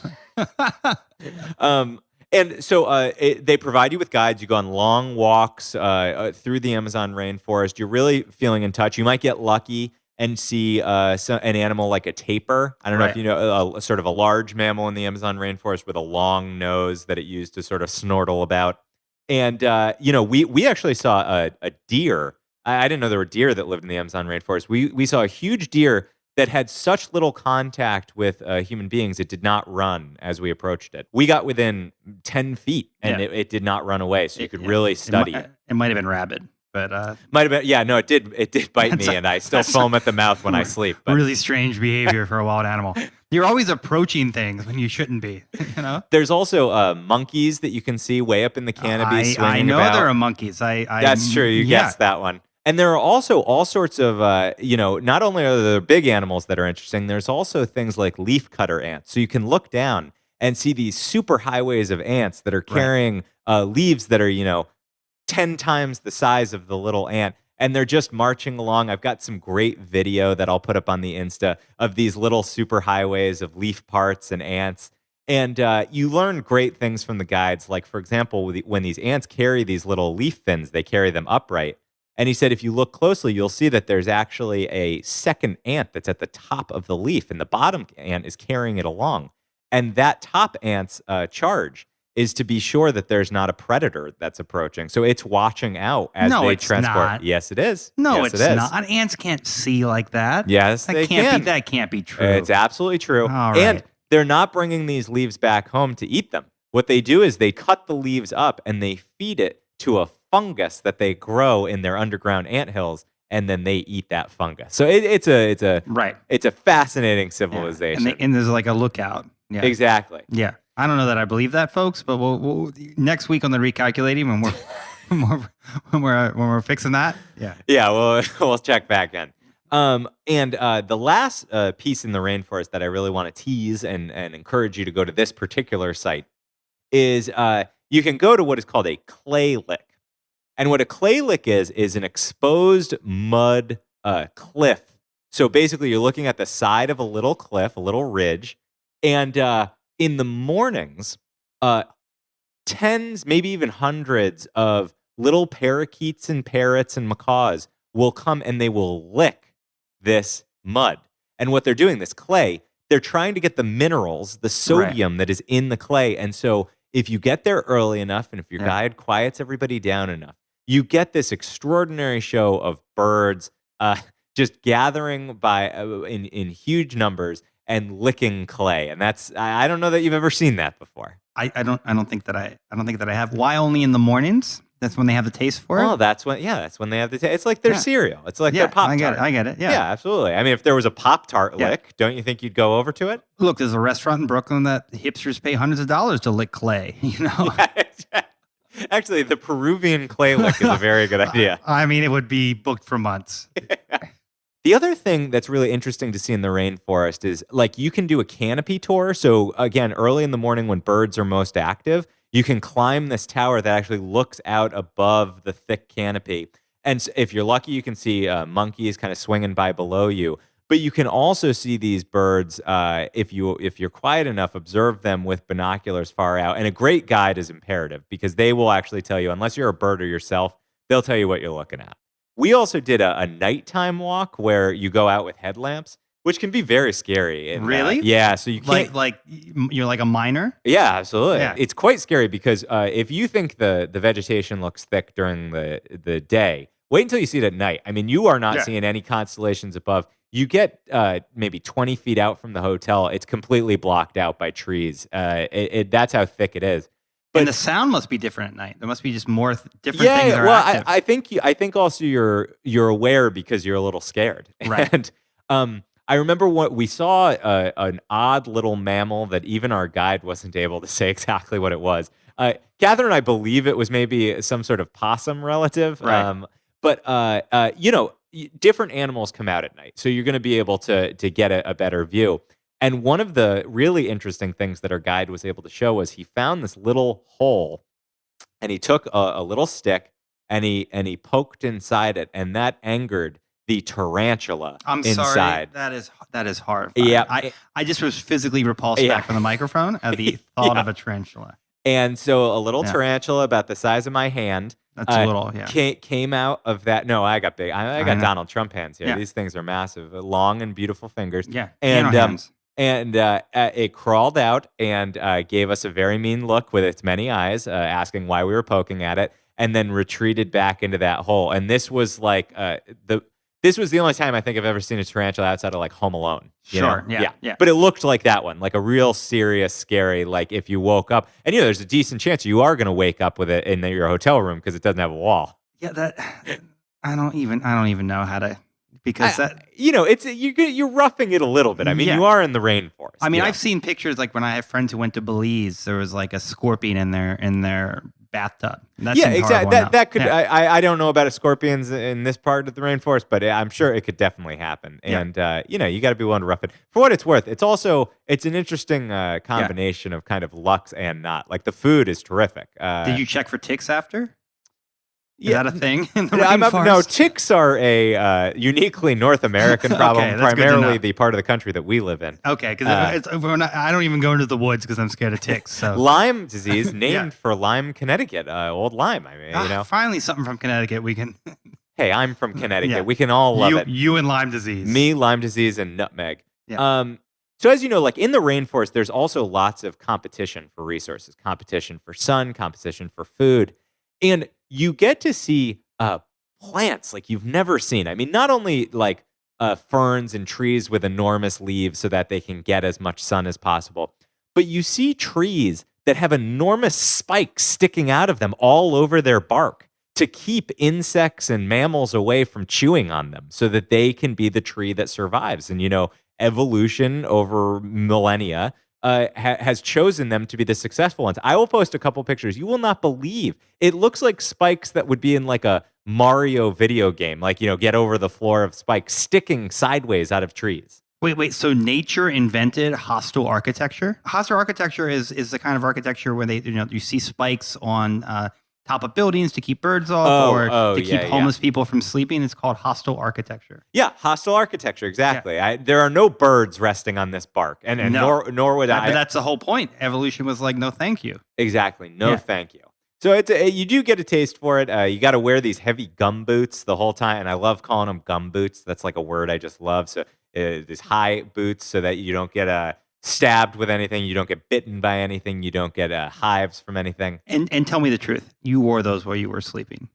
And so they provide you with guides. You go on long walks through the Amazon rainforest. You're really feeling in touch. You might get lucky and see an animal like a tapir. I don't know if Right. you know, a sort of a large mammal in the Amazon rainforest with a long nose that it used to sort of snortle about. And, we actually saw a deer. I didn't know there were deer that lived in the Amazon rainforest. We saw a huge deer that had such little contact with human beings, it did not run as we approached it. We got within 10 feet, and Yeah. it did not run away, so you could really study it. It might have been rabid, but Might have been, yeah, no, it did bite me, and I still foam at the mouth when I sleep. But really strange behavior for a wild animal. You're always approaching things when you shouldn't be. there's also monkeys that you can see way up in the canopy swinging I know about. there are monkeys. That's true. You guessed that one. And there are also all sorts of, not only are there big animals that are interesting, there's also things like leafcutter ants. So you can look down and see these super highways of ants that are Right. carrying leaves that are, 10 times the size of the little ant. And they're just marching along. I've got some great video that I'll put up on the Insta of these little super highways of leaf parts and ants. And you learn great things from the guides. Like, for example, when these ants carry these little leaf fins, they carry them upright. And he said, if you look closely, you'll see that there's actually a second ant that's at the top of the leaf, and the bottom ant is carrying it along. And that top ant's charge is to be sure that there's not a predator that's approaching. So it's watching out as No, they it's transport. not. Yes, it is. No, yes, it's it is. not. Ants can't see like that. Yes, that they can't can. Be, that can't be true. It's absolutely true. All And right. they're not bringing these leaves back home to eat them. What they do is they cut the leaves up and they feed it to a fungus that they grow in their underground anthills, and then they eat that fungus. So it's a Right. it's a fascinating Yeah. civilization. And there's like a lookout. Yeah. Exactly. Yeah. I don't know that I believe that, folks, but we'll next week on the recalculating when we're when we're fixing that. Yeah. Yeah, we'll check back in. And the last piece in the rainforest that I really want to tease and encourage you to go to this particular site is you can go to what is called a clay lick. And what a clay lick is an exposed mud cliff. So basically, you're looking at the side of a little cliff, a little ridge, and in the mornings, tens, maybe even hundreds of little parakeets and parrots and macaws will come and they will lick this mud. And what they're doing, this clay, they're trying to get the minerals, the sodium that is in the clay. And so if you get there early enough and if your guide quiets everybody down enough, you get this extraordinary show of birds just gathering in huge numbers and licking clay. And that's I don't know that you've ever seen that before. I don't think that I have. Why only in the mornings? That's when they have the taste for it. Oh, that's when they have the. It's like their cereal. It's like their Pop Tart. I get it. Yeah. Yeah, absolutely. I mean, if there was a Pop Tart lick, don't you think you'd go over to it? Look, there's a restaurant in Brooklyn that hipsters pay hundreds of dollars to lick clay. You know. Actually, the Peruvian clay lick is a very good idea. I mean, it would be booked for months. The other thing that's really interesting to see in the rainforest is like you can do a canopy tour. So again, early in the morning when birds are most active, you can climb this tower that actually looks out above the thick canopy. And if you're lucky, you can see monkeys kind of swinging by below you. But you can also see these birds, if you're quiet enough, observe them with binoculars far out. And a great guide is imperative because they will actually tell you, unless you're a birder yourself, they'll tell you what you're looking at. We also did a nighttime walk where you go out with headlamps, which can be very scary. And, Really? Yeah. So you can't. Like you're like a miner. Yeah, absolutely. Yeah. It's quite scary because if you think the vegetation looks thick during the day, wait until you see it at night. I mean, you are not seeing any constellations above. You get maybe 20 feet out from the hotel, it's completely blocked out by trees. That's how thick it is. And the sound must be different at night. There must be just more different things are well, active. I think also you're aware because you're a little scared. Right. And I remember what we saw an odd little mammal that even our guide wasn't able to say exactly what it was. Catherine and I believe it was maybe some sort of possum relative. Right. But different animals come out at night, so you're going to be able to get a better view. And one of the really interesting things that our guide was able to show was he found this little hole, and he took a little stick and he poked inside it, and that angered the tarantula I'm inside. sorry. That is horrifying. Yeah. I just was physically repulsed back from the microphone at the thought of a tarantula. And so a little tarantula about the size of my hand. That's a little, Came out of that. No, I got big. I got know. Donald Trump hands here. Yeah. These things are massive, long and beautiful fingers. Yeah. And hands. it crawled out and gave us a very mean look with its many eyes, asking why we were poking at it, and then retreated back into that hole. And this was like this was the only time I think I've ever seen a tarantula outside of like Home Alone. You know? Sure. Yeah. But it looked like that one, like a real serious, scary. Like if you woke up, and there's a decent chance you are going to wake up with it in your hotel room because it doesn't have a wall. Yeah. I don't even know how to because you're roughing it a little bit. I mean, you are in the rainforest. I mean, I've seen pictures like when I have friends who went to Belize, there was like a scorpion in their bathtub. That Yeah, seems exactly. horrible That could. enough. Yeah. I don't know about scorpions in this part of the rainforest, but I'm sure it could definitely happen. Yeah. And you got to be willing to rough it. For what it's worth, it's an interesting combination of kind of luck and not. Like the food is terrific. Did you check for ticks after? Is Yeah, that a thing in the no, rainforest? ticks are a uniquely North American problem, Okay, that's good to primarily know. the part of the country that we live in. Okay, because I don't even go into the woods because I'm scared of ticks. So Lyme disease, named Yeah. for Lyme, Connecticut, old Lyme. I mean, finally something from Connecticut we can. hey, I'm from Connecticut. Yeah. We can all love it. You and Lyme disease. Me, Lyme disease, and nutmeg. Yeah. So as you know, like in the rainforest, there's also lots of competition for resources, competition for sun, competition for food, and you get to see plants like you've never seen. I mean, not only like ferns and trees with enormous leaves so that they can get as much sun as possible, but you see trees that have enormous spikes sticking out of them all over their bark to keep insects and mammals away from chewing on them so that they can be the tree that survives. And, evolution over millennia has chosen them to be the successful ones. I will post a couple pictures. You will not believe. It looks like spikes that would be in like a Mario video game, like, get over the floor of spikes sticking sideways out of trees. Wait. So nature invented hostile architecture. Hostile architecture is the kind of architecture where you see spikes on top of buildings to keep birds off or to keep homeless people from sleeping. It's called hostile architecture. Yeah, hostile architecture, exactly. Yeah. There are no birds resting on this bark, and no. nor would I. But that's the whole point. Evolution was like, no, thank you. Exactly, no, thank you. So you do get a taste for it. You got to wear these heavy gum boots the whole time, and I love calling them gum boots. That's like a word I just love. So these high boots, so that you don't get stabbed with anything, you don't get bitten by anything, you don't get hives from anything. And tell me the truth, you wore those while you were sleeping.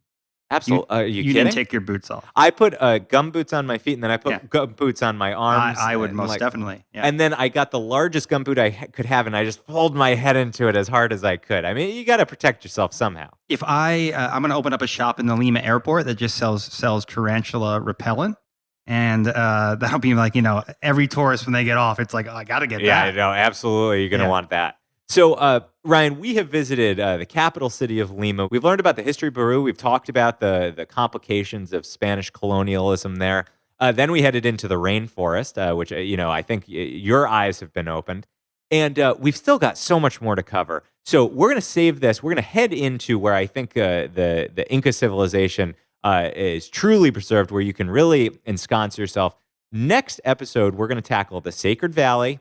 Absolutely. Are you kidding? didn't take your boots off. I put gum boots on my feet, and then I put gum boots on my arms. I would most definitely. Yeah. And then I got the largest gum boot I could have, and I just pulled my head into it as hard as I could. I mean, you got to protect yourself somehow. If I'm going to open up a shop in the Lima airport that just sells tarantula repellent. And that'll be like, every tourist when they get off, it's like, oh, I got to get that. Yeah, no, absolutely. You're going to want that. So, Ryan, we have visited the capital city of Lima. We've learned about the history of Peru. We've talked about the complications of Spanish colonialism there. Then we headed into the rainforest, which, I think your eyes have been opened. And we've still got so much more to cover. So we're going to save this. We're going to head into where I think the Inca civilization is truly preserved, where you can really ensconce yourself. Next episode, we're going to tackle the Sacred Valley,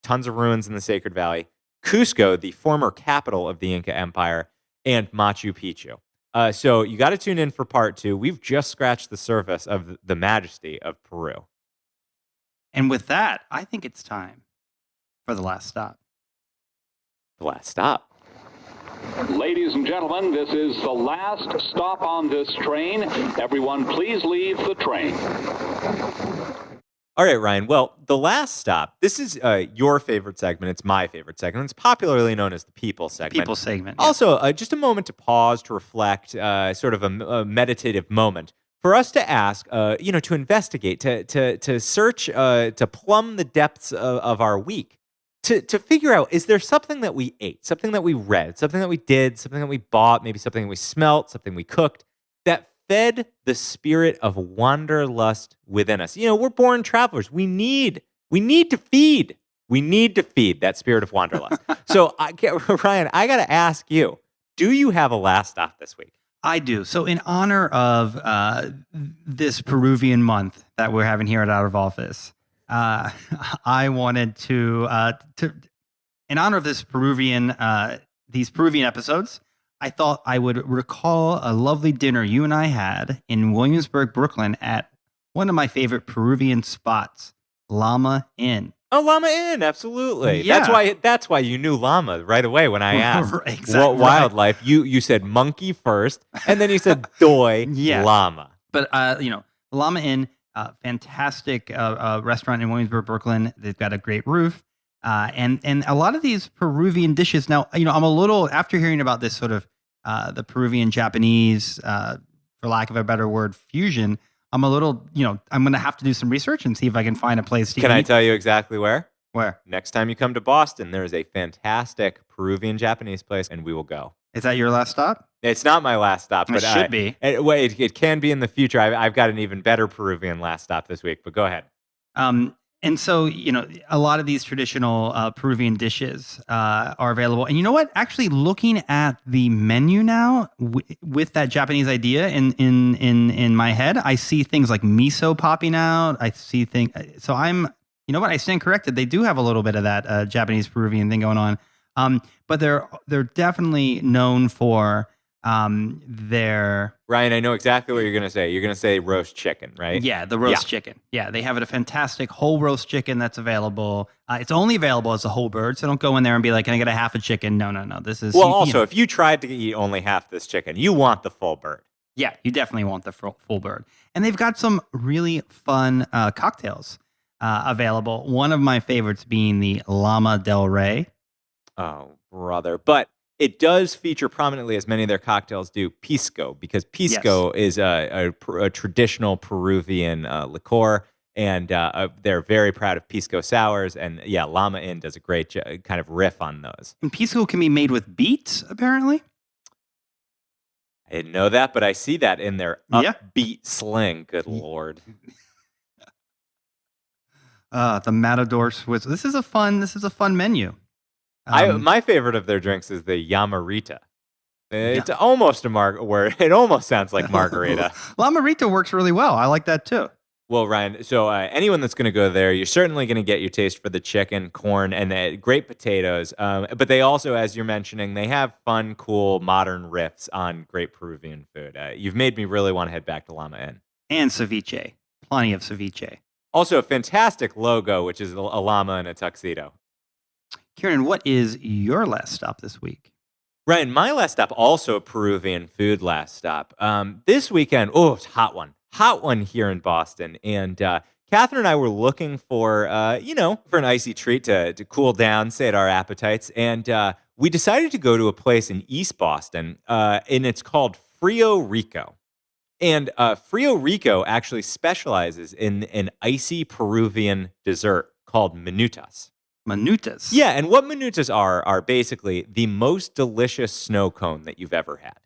tons of ruins in the Sacred Valley, Cusco, the former capital of the Inca Empire, and Machu Picchu. So you got to tune in for part 2. We've just scratched the surface of the majesty of Peru. And with that, I think it's time for the last stop. The last stop. Ladies and gentlemen, this is the last stop on this train. Everyone, please leave the train. All right, Ryan. Well, the last stop, this is your favorite segment. It's my favorite segment. It's popularly known as the People segment. People segment. Yeah. Also, just a moment to pause, to reflect, sort of a meditative moment for us to ask, to investigate, to search, to plumb the depths of our week. To figure out, is there something that we ate, something that we read, something that we did, something that we bought, maybe something that we smelt, something we cooked, that fed the spirit of wanderlust within us? We're born travelers. We need to feed. We need to feed that spirit of wanderlust. So, Ryan, I got to ask you, do you have a last stop this week? I do. So in honor of this Peruvian month that we're having here at Out of Office, I wanted to in honor of these Peruvian episodes, I thought I would recall a lovely dinner you and I had in Williamsburg, Brooklyn, at one of my favorite Peruvian spots, Llama Inn. Oh, Llama Inn, absolutely. Yeah. That's why you knew llama right away when I asked Exactly. what wildlife. You said monkey first, and then you said doi llama. But Llama Inn, fantastic restaurant in Williamsburg, Brooklyn. They've got a great roof. And a lot of these Peruvian dishes. Now, I'm a little, after hearing about this sort of the Peruvian Japanese, for lack of a better word, fusion, I'm a little, I'm going to have to do some research and see if I can find a place to eat. Can I tell you exactly where? Where? Next time you come to Boston, there is a fantastic Peruvian Japanese place, and we will go. Is that your last stop? It's not my last stop, but It should be. It can be in the future. I've got an even better Peruvian last stop this week, but go ahead. And so, a lot of these traditional Peruvian dishes are available. And you know what? Actually, looking at the menu now with that Japanese idea in my head, I see things like miso popping out. I see things. So you know what? I stand corrected. They do have a little bit of that Japanese Peruvian thing going on. But they're definitely known for their. Ryan, I know exactly what you're going to say. You're going to say roast chicken, right? Yeah, the roast chicken. Yeah, they have a fantastic whole roast chicken that's available. It's only available as a whole bird, so don't go in there and be like, "Can I get a half a chicken?" No. This is also if you tried to eat only half this chicken, you want the full bird. Yeah, you definitely want the full bird. And they've got some really fun cocktails available. One of my favorites being the Llama del Rey. Oh, brother! But it does feature prominently, as many of their cocktails do, pisco, because pisco is a traditional Peruvian liqueur, and they're very proud of pisco sours. And yeah, Llama Inn does a great kind of riff on those. And pisco can be made with beets, apparently. I didn't know that, but I see that in their upbeat sling. Good Lord. The Matador Swiss. This is a fun menu. My favorite of their drinks is the Yamarita. It's almost it almost sounds like margarita. Llamarita works really well. I like that too. Well, Ryan, so anyone that's going to go there, you're certainly going to get your taste for the chicken, corn, and great potatoes. But they also, as you're mentioning, they have fun, cool, modern riffs on great Peruvian food. You've made me really want to head back to Llama Inn. And ceviche. Plenty of ceviche. Also, a fantastic logo, which is a llama in a tuxedo. Kieran, what is your last stop this week? Ryan, my last stop, also a Peruvian food last stop. This weekend, it's a hot one here in Boston. And Catherine and I were looking for, for an icy treat to cool down, sate our appetites. And we decided to go to a place in East Boston, and it's called Frio Rico. And Frio Rico actually specializes in an icy Peruvian dessert called minutas. Minutas? Yeah, and what minutas are basically the most delicious snow cone that you've ever had.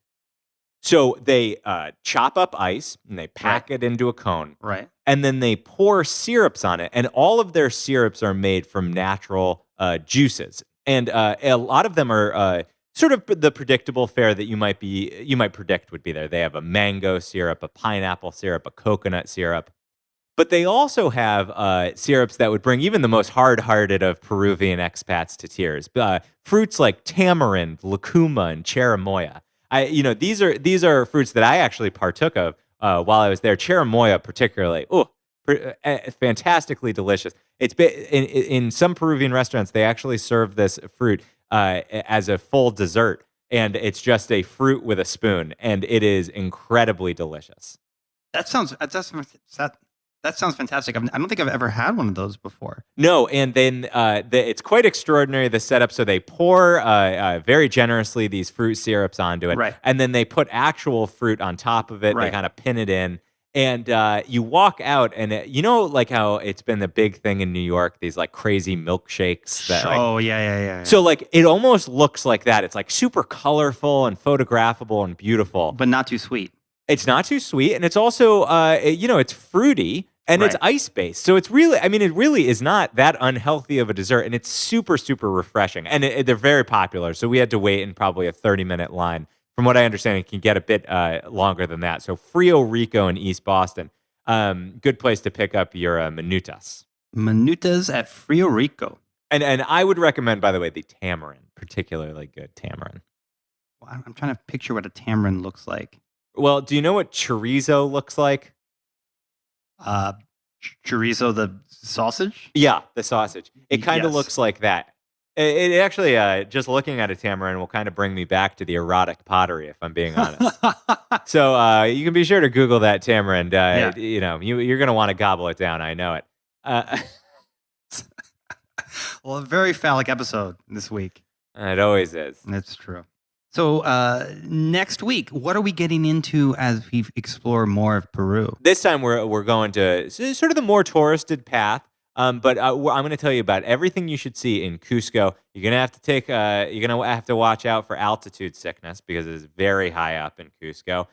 So they chop up ice and they pack it into a cone. Right. And then they pour syrups on it. And all of their syrups are made from natural juices. And a lot of them are sort of the predictable fare that you might predict would be there. They have a mango syrup, a pineapple syrup, a coconut syrup. But they also have syrups that would bring even the most hard-hearted of Peruvian expats to tears. Fruits like tamarind, lucuma, and cherimoya. These are fruits that I actually partook of while I was there. Cherimoya, particularly, fantastically delicious. It's in some Peruvian restaurants they actually serve this fruit as a full dessert, and it's just a fruit with a spoon, and it is incredibly delicious. That sounds fantastic. I don't think I've ever had one of those before. No, and then it's quite extraordinary, the setup. So they pour very generously these fruit syrups onto it. Right. And then they put actual fruit on top of it. Right. They kind of pin it in. And you walk out, and like how it's been the big thing in New York, these like crazy milkshakes. Yeah. So like it almost looks like that. It's like super colorful and photographable and beautiful. But not too sweet. It's not too sweet, and it's also, it's fruity, and it's ice-based. So it's really, it really is not that unhealthy of a dessert, and it's super, super refreshing. And they're very popular, so we had to wait in probably a 30-minute line. From what I understand, it can get a bit longer than that. So Frio Rico in East Boston, good place to pick up your minutas. Minutas at Frio Rico. And I would recommend, by the way, the tamarind, particularly good tamarind. Well, I'm trying to picture what a tamarind looks like. Well, do you know what chorizo looks like? Chorizo, the sausage? Yeah, the sausage. It kind of Yes. looks like that. It actually, just looking at a tamarind will kind of bring me back to the erotic pottery, if I'm being honest. So you can be sure to Google that tamarind. You're going to want to gobble it down. I know it. Well, a very phallic episode this week. It always is. That's true. So next week, what are we getting into as we explore more of Peru? This time we're going to sort of the more touristed path. But I'm going to tell you about everything you should see in Cusco. You're going to have to you're going to have to watch out for altitude sickness because it is very high up in Cusco.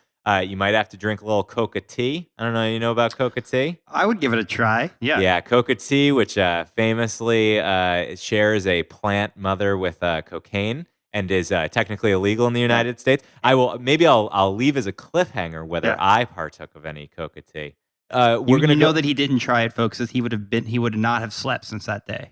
You might have to drink a little coca tea. I don't know. You know about coca tea? I would give it a try. Yeah. Yeah, coca tea, which famously shares a plant mother with cocaine and is technically illegal in the United States. I'll leave as a cliffhanger whether I partook of any coca tea. We're gonna know that he didn't try it, folks. As he would not have slept since that day.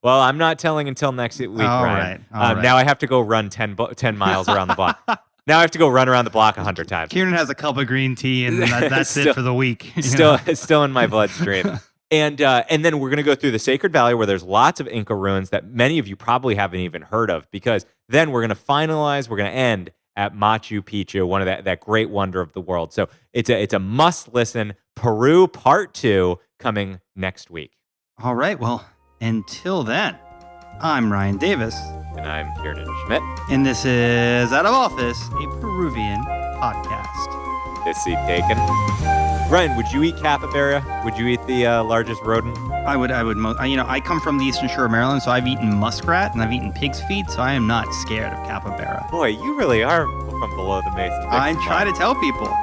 Well, I'm not telling until next week, Ryan. All right. Now I have to go run 10 miles around the block. Now I have to go run around the block 100 times. Kieran has a cup of green tea, and that's it for the week. Still in my bloodstream. And then we're going to go through the Sacred Valley where there's lots of Inca ruins that many of you probably haven't even heard of, because then we're going to end at Machu Picchu, one of that great wonder of the world. So it's a must listen. Peru Part 2 coming next week. All right. Well, until then, I'm Ryan Davis. And I'm Kieran Schmidt. And this is Out of Office, a Peruvian podcast. This seat taken. Ryan, would you eat capybara? Would you eat the largest rodent? I would. I come from the Eastern Shore of Maryland, so I've eaten muskrat and I've eaten pig's feet, so I am not scared of capybara. Boy, you really are from below the Mason. I try to tell people,